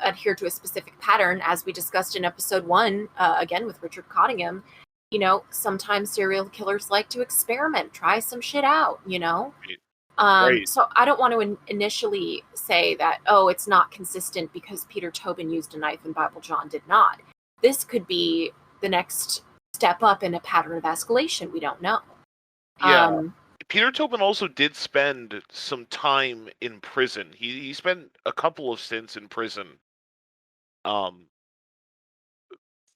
adhere to a specific pattern, as we discussed in episode 1, again with Richard Cottingham. Sometimes serial killers like to experiment, try some shit out, Right. So I don't want to initially say that, it's not consistent because Peter Tobin used a knife and Bible John did not. This could be the next step up in a pattern of escalation. We don't know. Yeah. Peter Tobin also did spend some time in prison. He spent a couple of stints in prison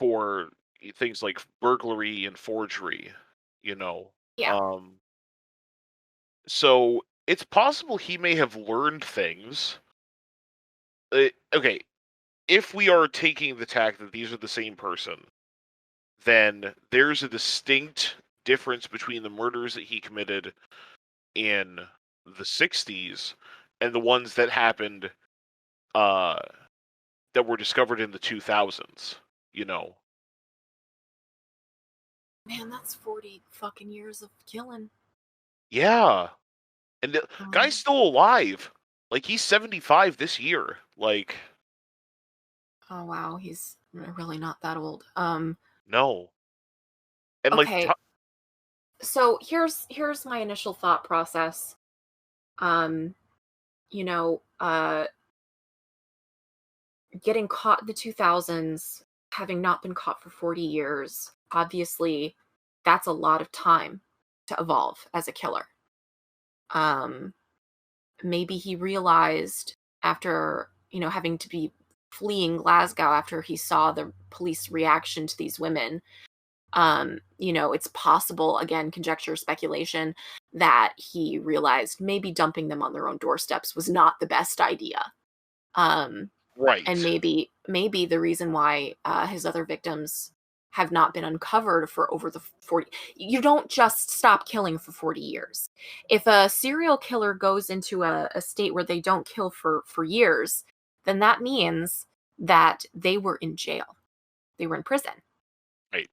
for things like burglary and forgery, Yeah. So it's possible he may have learned things. Okay, if we are taking the tack that these are the same person, then there's a distinct difference between the murders that he committed in the 60s and the ones that happened that were discovered in the 2000s, you know. Man, that's 40 fucking years of killing. Yeah. And the guy's still alive. Like, he's 75 this year. Like, oh wow, he's really not that old. no. And okay. like So here's my initial thought process. You know, getting caught in the 2000s, having not been caught for 40 years, obviously that's a lot of time to evolve as a killer. Maybe he realized after, having to be fleeing Glasgow after he saw the police reaction to these women, it's possible, again, conjecture, speculation, that he realized maybe dumping them on their own doorsteps was not the best idea. right. And maybe the reason why his other victims have not been uncovered for over the 40. You don't just stop killing for 40 years. If a serial killer goes into a state where they don't kill for years, then that means that they were in jail. They were in prison. Right.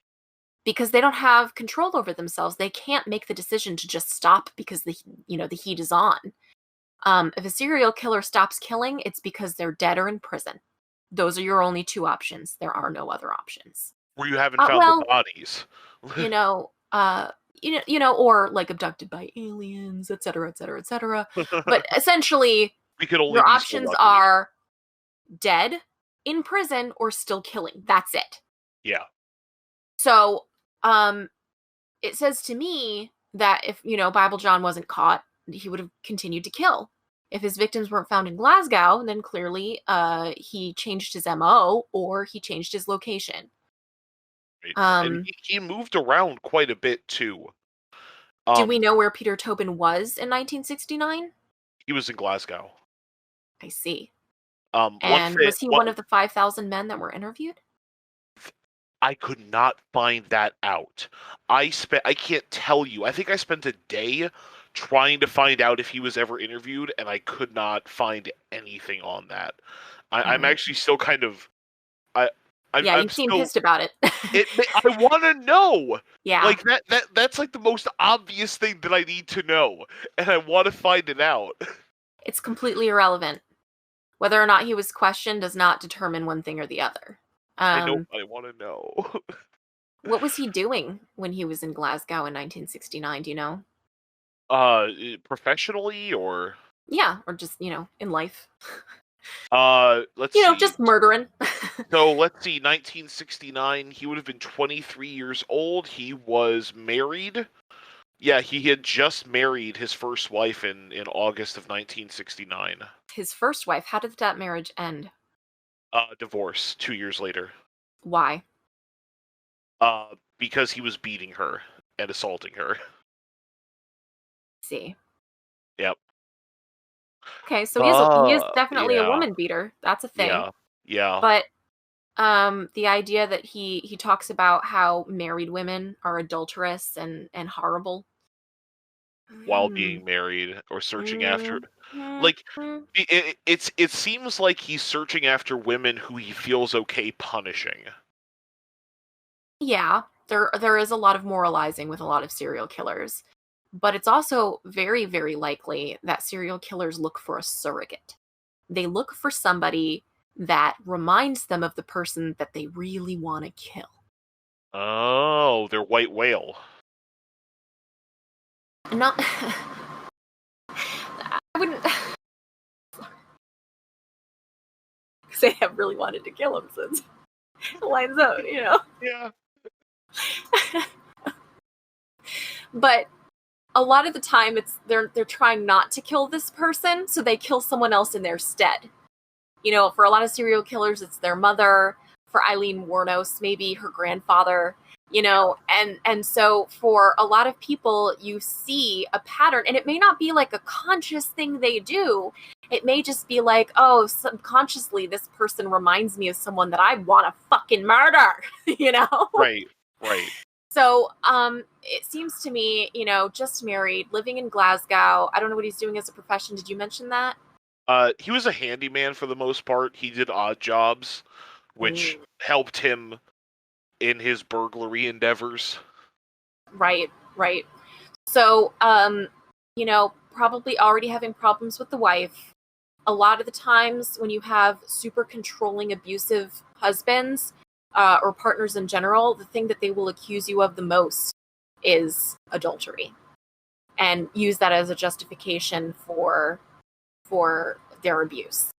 Because they don't have control over themselves. They can't make the decision to just stop because the heat is on. If a serial killer stops killing, it's because they're dead or in prison. Those are your only two options. There are no other options. Where you haven't found the bodies. Or like abducted by aliens, et cetera, et cetera, et cetera. But essentially, your options are dead, in prison, or still killing. That's it. Yeah. So, it says to me that if, Bible John wasn't caught, he would have continued to kill. If his victims weren't found in Glasgow, then clearly he changed his MO or he changed his location. Right. And he moved around quite a bit too. Do we know where Peter Tobin was in 1969? He was in Glasgow. I see. And was he one of the 5,000 men that were interviewed? I could not find that out. I can't tell you. I think I spent a day trying to find out if he was ever interviewed, and I could not find anything on that. I'm actually still kind of... you seem pissed about it. I want to know. Yeah. Like that's like the most obvious thing that I need to know, and I want to find it out. It's completely irrelevant. Whether or not he was questioned does not determine one thing or the other. I want to know. What was he doing when he was in Glasgow in 1969? Do you know? Professionally or? Yeah, or just in life. Let's see. Just murdering. So let's see, 1969, he would have been 23 years old. He was married. Yeah, he had just married his first wife in August of 1969. His first wife, how did that marriage end? Divorce 2 years later. Why? Because he was beating her and assaulting her. See. Yep. Okay, so he is definitely a woman beater. That's a thing. Yeah. But the idea that he talks about how married women are adulterous and horrible while being married or searching after, like, it seems like he's searching after women who he feels okay punishing. Yeah, there is a lot of moralizing with a lot of serial killers. But it's also very, very likely that serial killers look for a surrogate. They look for somebody that reminds them of the person that they really want to kill. Oh, they're white whale. Not... I wouldn't... say I've really wanted to kill him since it lines up, Yeah. But... a lot of the time, they're trying not to kill this person, so they kill someone else in their stead. For a lot of serial killers, it's their mother. For Eileen Wuornos, maybe her grandfather. And so for a lot of people, you see a pattern, and it may not be like a conscious thing they do. It may just be like, oh, subconsciously, this person reminds me of someone that I want to fucking murder. Right. So, it seems to me, just married, living in Glasgow. I don't know what he's doing as a profession. Did you mention that? He was a handyman for the most part. He did odd jobs, which helped him in his burglary endeavors. Right. So, probably already having problems with the wife. A lot of the times when you have super controlling, abusive husbands, or partners in general, the thing that they will accuse you of the most is adultery, and use that as a justification for their abuse.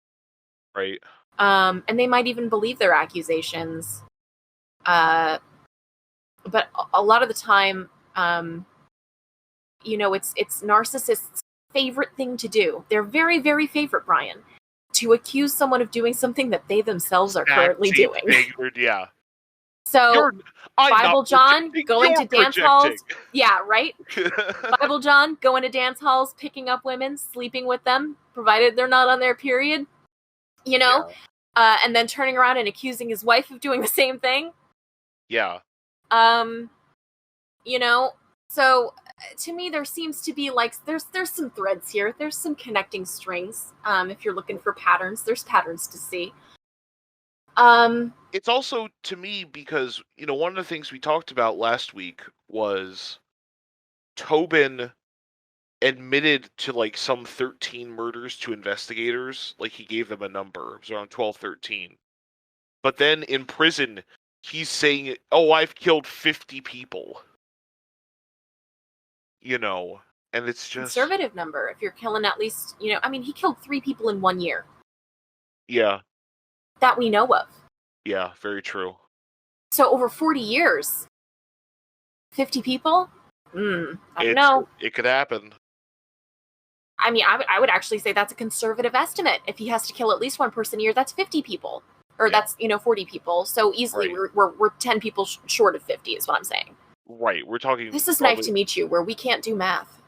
Right. And they might even believe their accusations. But a lot of the time, it's narcissists' favorite thing to do. Their very, very favorite, Brian, to accuse someone of doing something that they themselves are currently doing. Yeah. So, Bible John going to dance halls. Yeah, right? Bible John going to dance halls, picking up women, sleeping with them, provided they're not on their period. And then turning around and accusing his wife of doing the same thing. Yeah. So to me there seems to be like there's some threads here. There's some connecting strings. If you're looking for patterns, there's patterns to see. It's also, to me, because, one of the things we talked about last week was Tobin admitted to, like, some 13 murders to investigators. Like, he gave them a number. It was around 12, 13. But then in prison, he's saying, I've killed 50 people. And it's just... conservative number. If you're killing at least, he killed 3 people in 1 year. Yeah. That we know of. Yeah, very true. So over 40 years, 50 people? I don't know. It could happen. I mean, I would actually say that's a conservative estimate. If he has to kill at least one person a year, that's 50 people. Or that's, 40 people. So easily we're 10 people short of 50 is what I'm saying. Right, we're talking... This is Knife to Meet You, where we can't do math.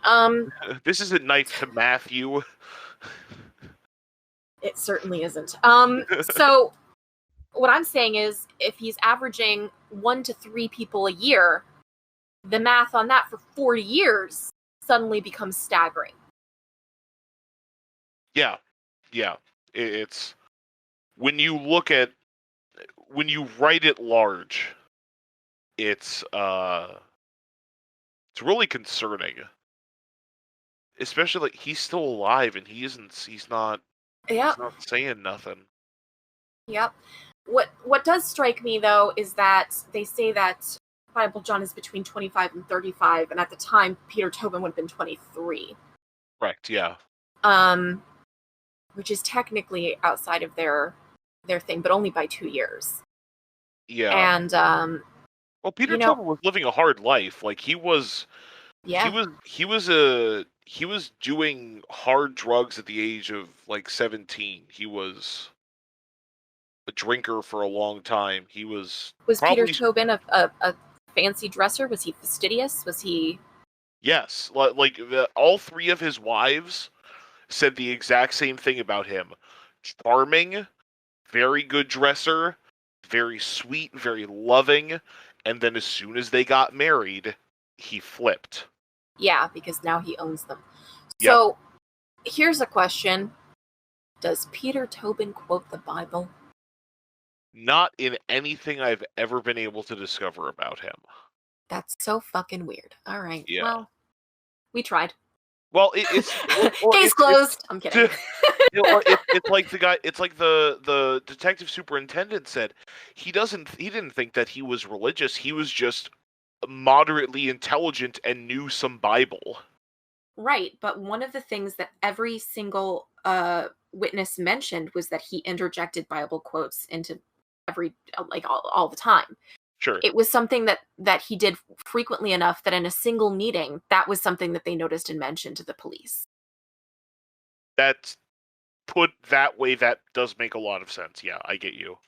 This isn't Knife to Matthew. It certainly isn't. So what I'm saying is, if he's averaging 1 to 3 people a year, the math on that for 40 years suddenly becomes staggering. Yeah. It's... when you write it large, it's really concerning. Especially, like, he's still alive and he's not saying nothing. Yep. What does strike me, though, is that they say that Bible John is between 25 and 35, and at the time, Peter Tobin would have been 23. Correct, yeah. Which is technically outside of their thing, but only by 2 years. Yeah. And, well, Peter Tobin was living a hard life. Like, he was doing hard drugs at the age of, like, 17. He was a drinker for a long time. He was Peter Tobin a fancy dresser? Was he fastidious? Was he... Yes. Like, all 3 of his wives said the exact same thing about him. Charming, very good dresser, very sweet, very loving, and then as soon as they got married, he flipped. Yeah, because now he owns them. Yep. So, here's a question. Does Peter Tobin quote the Bible? Not in anything I've ever been able to discover about him. That's so fucking weird. All right. Yeah. Well, we tried. Well, it's case closed. I'm kidding. It's like the guy. It's like the detective superintendent said. He didn't think that he was religious. He was just moderately intelligent and knew some Bible. Right, but one of the things that every single witness mentioned was that he interjected Bible quotes into all the time. Sure. It was something that he did frequently enough that in a single meeting, that was something that they noticed and mentioned to the police. That's put that way, that does make a lot of sense. Yeah, I get you.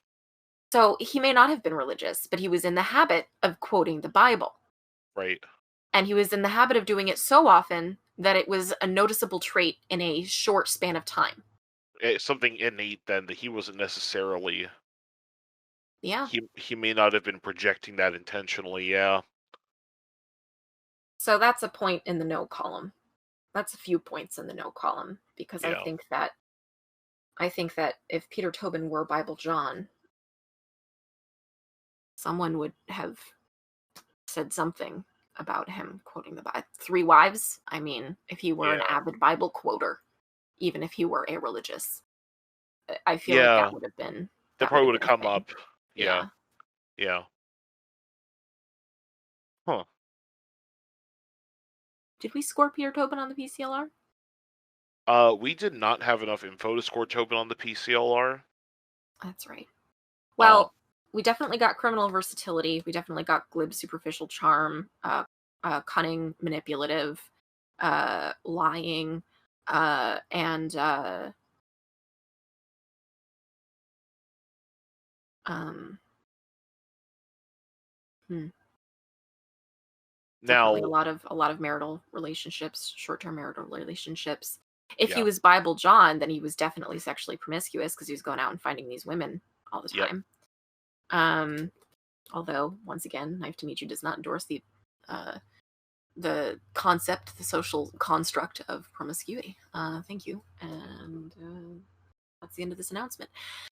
So he may not have been religious, but he was in the habit of quoting the Bible. Right. And he was in the habit of doing it so often that it was a noticeable trait in a short span of time. It's something innate then that he wasn't necessarily... Yeah. He may not have been projecting that intentionally, yeah. So that's a point in the no column. That's a few points in the no column, because Yeah. I think that if Peter Tobin were Bible John, someone would have said something about him quoting the Bible. 3 wives? I mean, if he were an avid Bible quoter, even if he were irreligious, I feel like that would have been... That probably would have come up. Yeah. Yeah. Huh. Did we score Peter Tobin on the PCLR? We did not have enough info to score Tobin on the PCLR. That's right. Well, we definitely got criminal versatility. We definitely got glib, superficial charm, cunning, manipulative, lying, and now definitely a lot of marital relationships, short-term marital relationships. If he was Bible John, then he was definitely sexually promiscuous, because he was going out and finding these women all the time. Although, once again, Knife to Meet You does not endorse the concept, the social construct of promiscuity. Thank you. And that's the end of this announcement.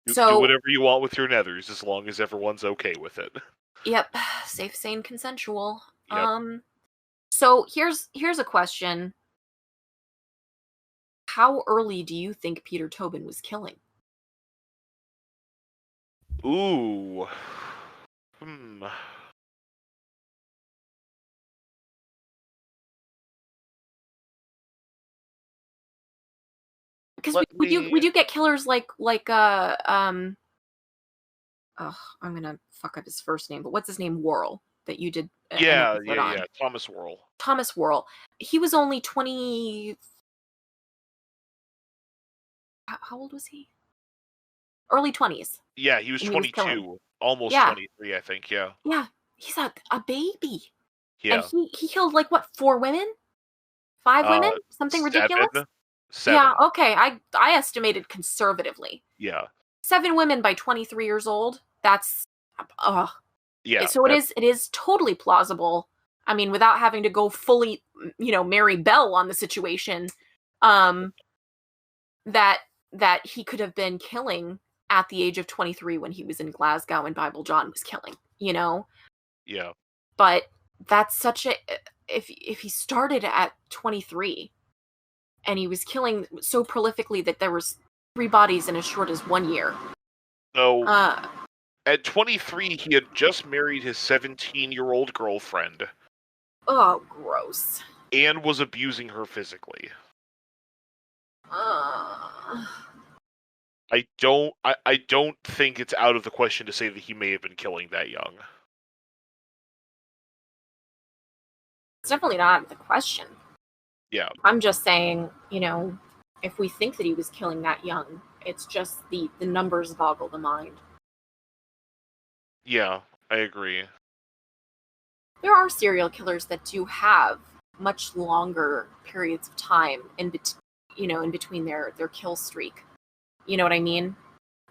Do whatever you want with your nethers, as long as everyone's okay with it. Yep. Safe, sane, consensual. Yep. So here's a question. How early do you think Peter Tobin was killing? Ooh. Because we do get killers like I'm gonna fuck up his first name, but what's his name? Worrell, that you did. Yeah. Thomas Worrell. Thomas Worrell. He was only 20. How old was he? Early 20s. Yeah, he was 22, almost 23, I think. Yeah. Yeah, he's a baby. Yeah. And he killed 4 women, 5 women, something ridiculous. 7. Yeah. Okay. I estimated conservatively. Yeah. 7 women by 23 years old. That's yeah. So it is totally plausible. I mean, without having to go fully, Mary Bell on the situation, that he could have been killing at the age of 23 when he was in Glasgow and Bible John was killing, Yeah. But that's such a... If he started at 23 and he was killing so prolifically that there was 3 bodies in as short as 1 year. So, at 23, he had just married his 17-year-old girlfriend. Oh, gross. And was abusing her physically. I don't think it's out of the question to say that he may have been killing that young. It's definitely not out of the question. Yeah. I'm just saying, if we think that he was killing that young, it's just the numbers boggle the mind. Yeah, I agree. There are serial killers that do have much longer periods of time in between their kill streak. You know what I mean?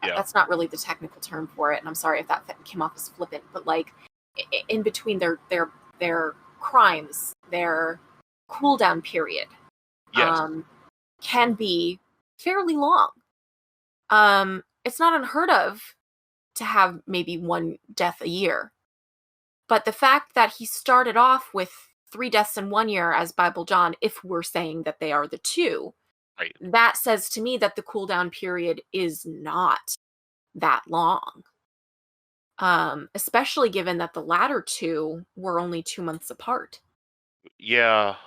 Yeah. That's not really the technical term for it, and I'm sorry if that came off as flippant, but in between their crimes, their cooldown period can be fairly long. It's not unheard of to have maybe 1 death a year. But the fact that he started off with 3 deaths in 1 year as Bible John, if we're saying that they are the 2, right, that says to me that the cooldown period is not that long. Especially given that the latter 2 were only 2 months apart. Yeah,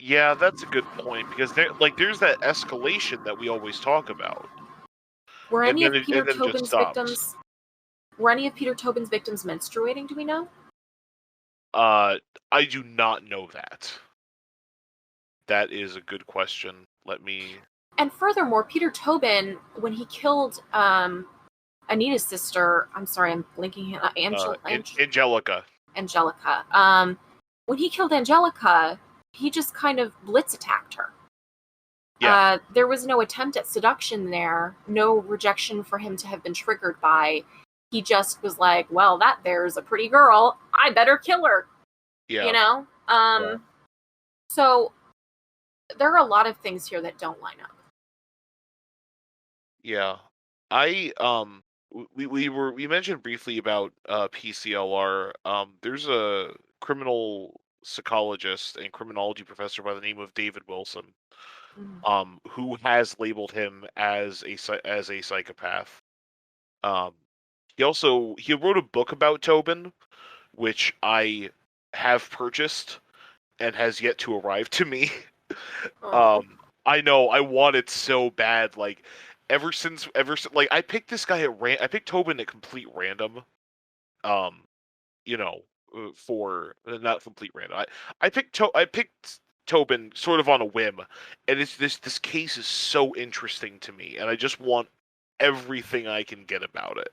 that's a good point, because there's that escalation that we always talk about. Were any of Peter Tobin's victims menstruating, do we know? I do not know that. That is a good question. And furthermore, Peter Tobin, when he killed Anita's sister, I'm sorry, I'm blinking. Angelica. Angelica. When he killed Angelica, he just kind of blitz attacked her. Yeah. There was no attempt at seduction there, no rejection for him to have been triggered by. He just was like, well, that there's a pretty girl, I better kill her. Yeah. Yeah. So there are a lot of things here that don't line up. Yeah. We mentioned briefly about PCLR. There's a criminal psychologist and criminology professor by the name of David Wilson, who has labeled him as a psychopath. He wrote a book about Tobin, which I have purchased and has yet to arrive to me. I know, I want it so bad. Like, ever since like, I picked this guy I picked Tobin at complete random. You know, for not complete random. I picked Tobin sort of on a whim, and this case is so interesting to me, and I just want everything I can get about it.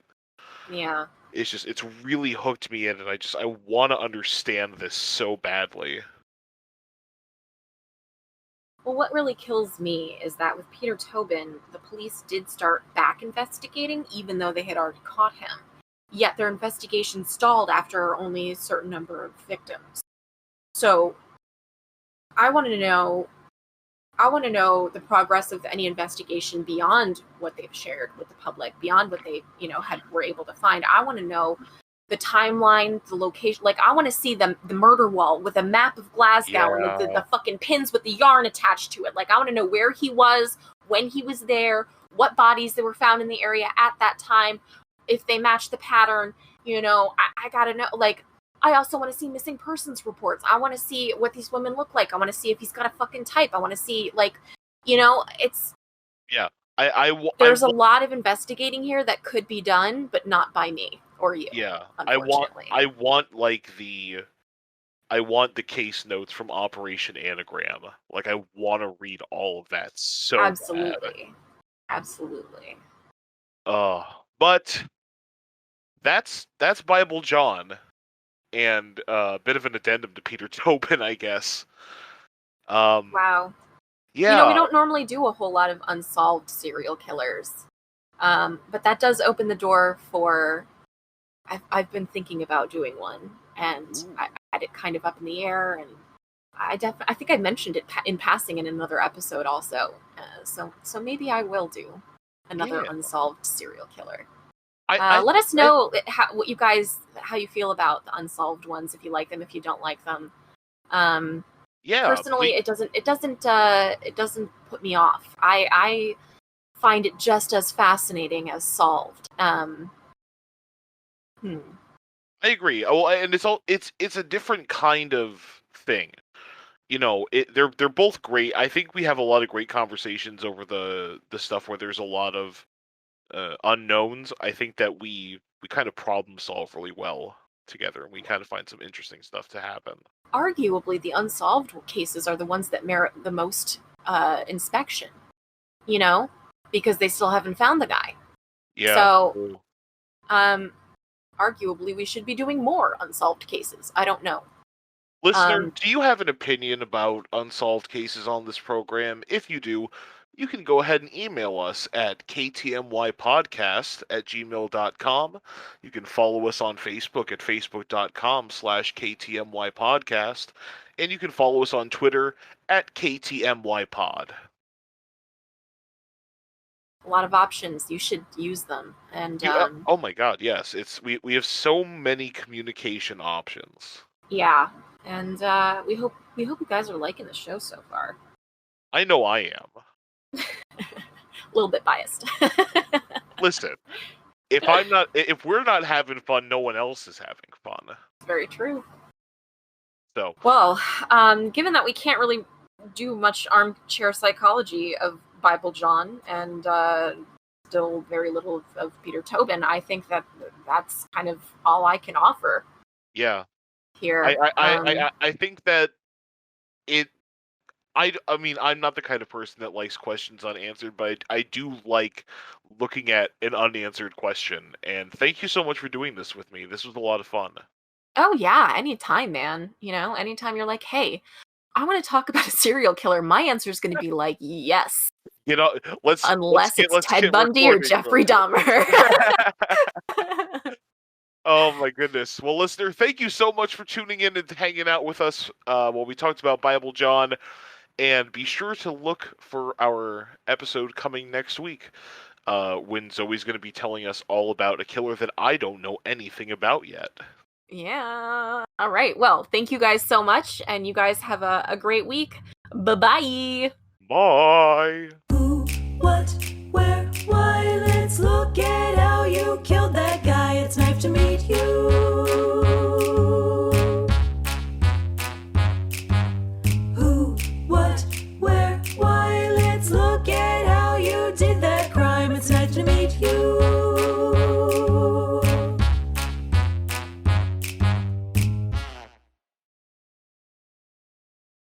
Yeah. It's really hooked me in, and I want to understand this so badly. Well, what really kills me is that with Peter Tobin, the police did start back investigating, even though they had already caught him. Yet their investigation stalled after only a certain number of victims. So, I want to know the progress of any investigation beyond what they've shared with the public, beyond what they, were able to find. I want to know the timeline, the location. Like, I want to see the murder wall with a map of Glasgow and the fucking pins with the yarn attached to it. Like, I want to know where he was, when he was there, what bodies that were found in the area at that time, if they match the pattern. I gotta know. Like, I also want to see missing persons reports. I want to see what these women look like. I want to see if he's got a fucking type. I want to see, it's... Yeah. There's a lot of investigating here that could be done, but not by me or you. Yeah. Unfortunately. I want the case notes from Operation Anagram. Like, I want to read all of that so Absolutely. bad. Absolutely. But that's Bible John. And a bit of an addendum to Peter Tobin, I guess. Wow. Yeah. We don't normally do a whole lot of unsolved serial killers. But that does open the door for... I've been thinking about doing one. And I had it kind of up in the air. And I think I mentioned it in passing in another episode also. So maybe I will do another unsolved serial killer. Let us know how you feel about the unsolved ones, if you like them, if you don't like them. Personally, it doesn't put me off. I find it just as fascinating as solved. I agree. Well, and it's a different kind of thing. They're both great. I think we have a lot of great conversations over the stuff where there's a lot of unknowns. I think that we kind of problem solve really well together, and we kind of find some interesting stuff to happen. Arguably, the unsolved cases are the ones that merit the most inspection, because they still haven't found the guy. Yeah. So, arguably, we should be doing more unsolved cases. I don't know. Listener, do you have an opinion about unsolved cases on this program? If you do, you can go ahead and email us at ktmypodcast@gmail.com. You can follow us on Facebook at facebook.com/ktmypodcast. And you can follow us on Twitter at ktmypod. A lot of options. You should use them. And oh my god, yes. We have so many communication options. Yeah. And we hope you guys are liking the show so far. I know I am. A little bit biased. Listen, if we're not having fun, no one else is having fun. Very true. So, well, given that we can't really do much armchair psychology of Bible John and still very little of Peter Tobin, I think that's kind of all I can offer. Yeah. Here, I think that it. I mean, I'm not the kind of person that likes questions unanswered, but I do like looking at an unanswered question. And thank you so much for doing this with me. This was a lot of fun. Oh, yeah. Anytime, man. Anytime you're like, hey, I want to talk about a serial killer, my answer is going to be like, yes. Unless it's Ted Bundy or Jeffrey Dahmer. Oh my goodness. Well, listener, thank you so much for tuning in and hanging out with us while we talked about Bible John. And be sure to look for our episode coming next week when Zoe's going to be telling us all about a killer that I don't know anything about yet. Yeah. All right. Well, thank you guys so much. And you guys have a great week. Bye-bye. Bye.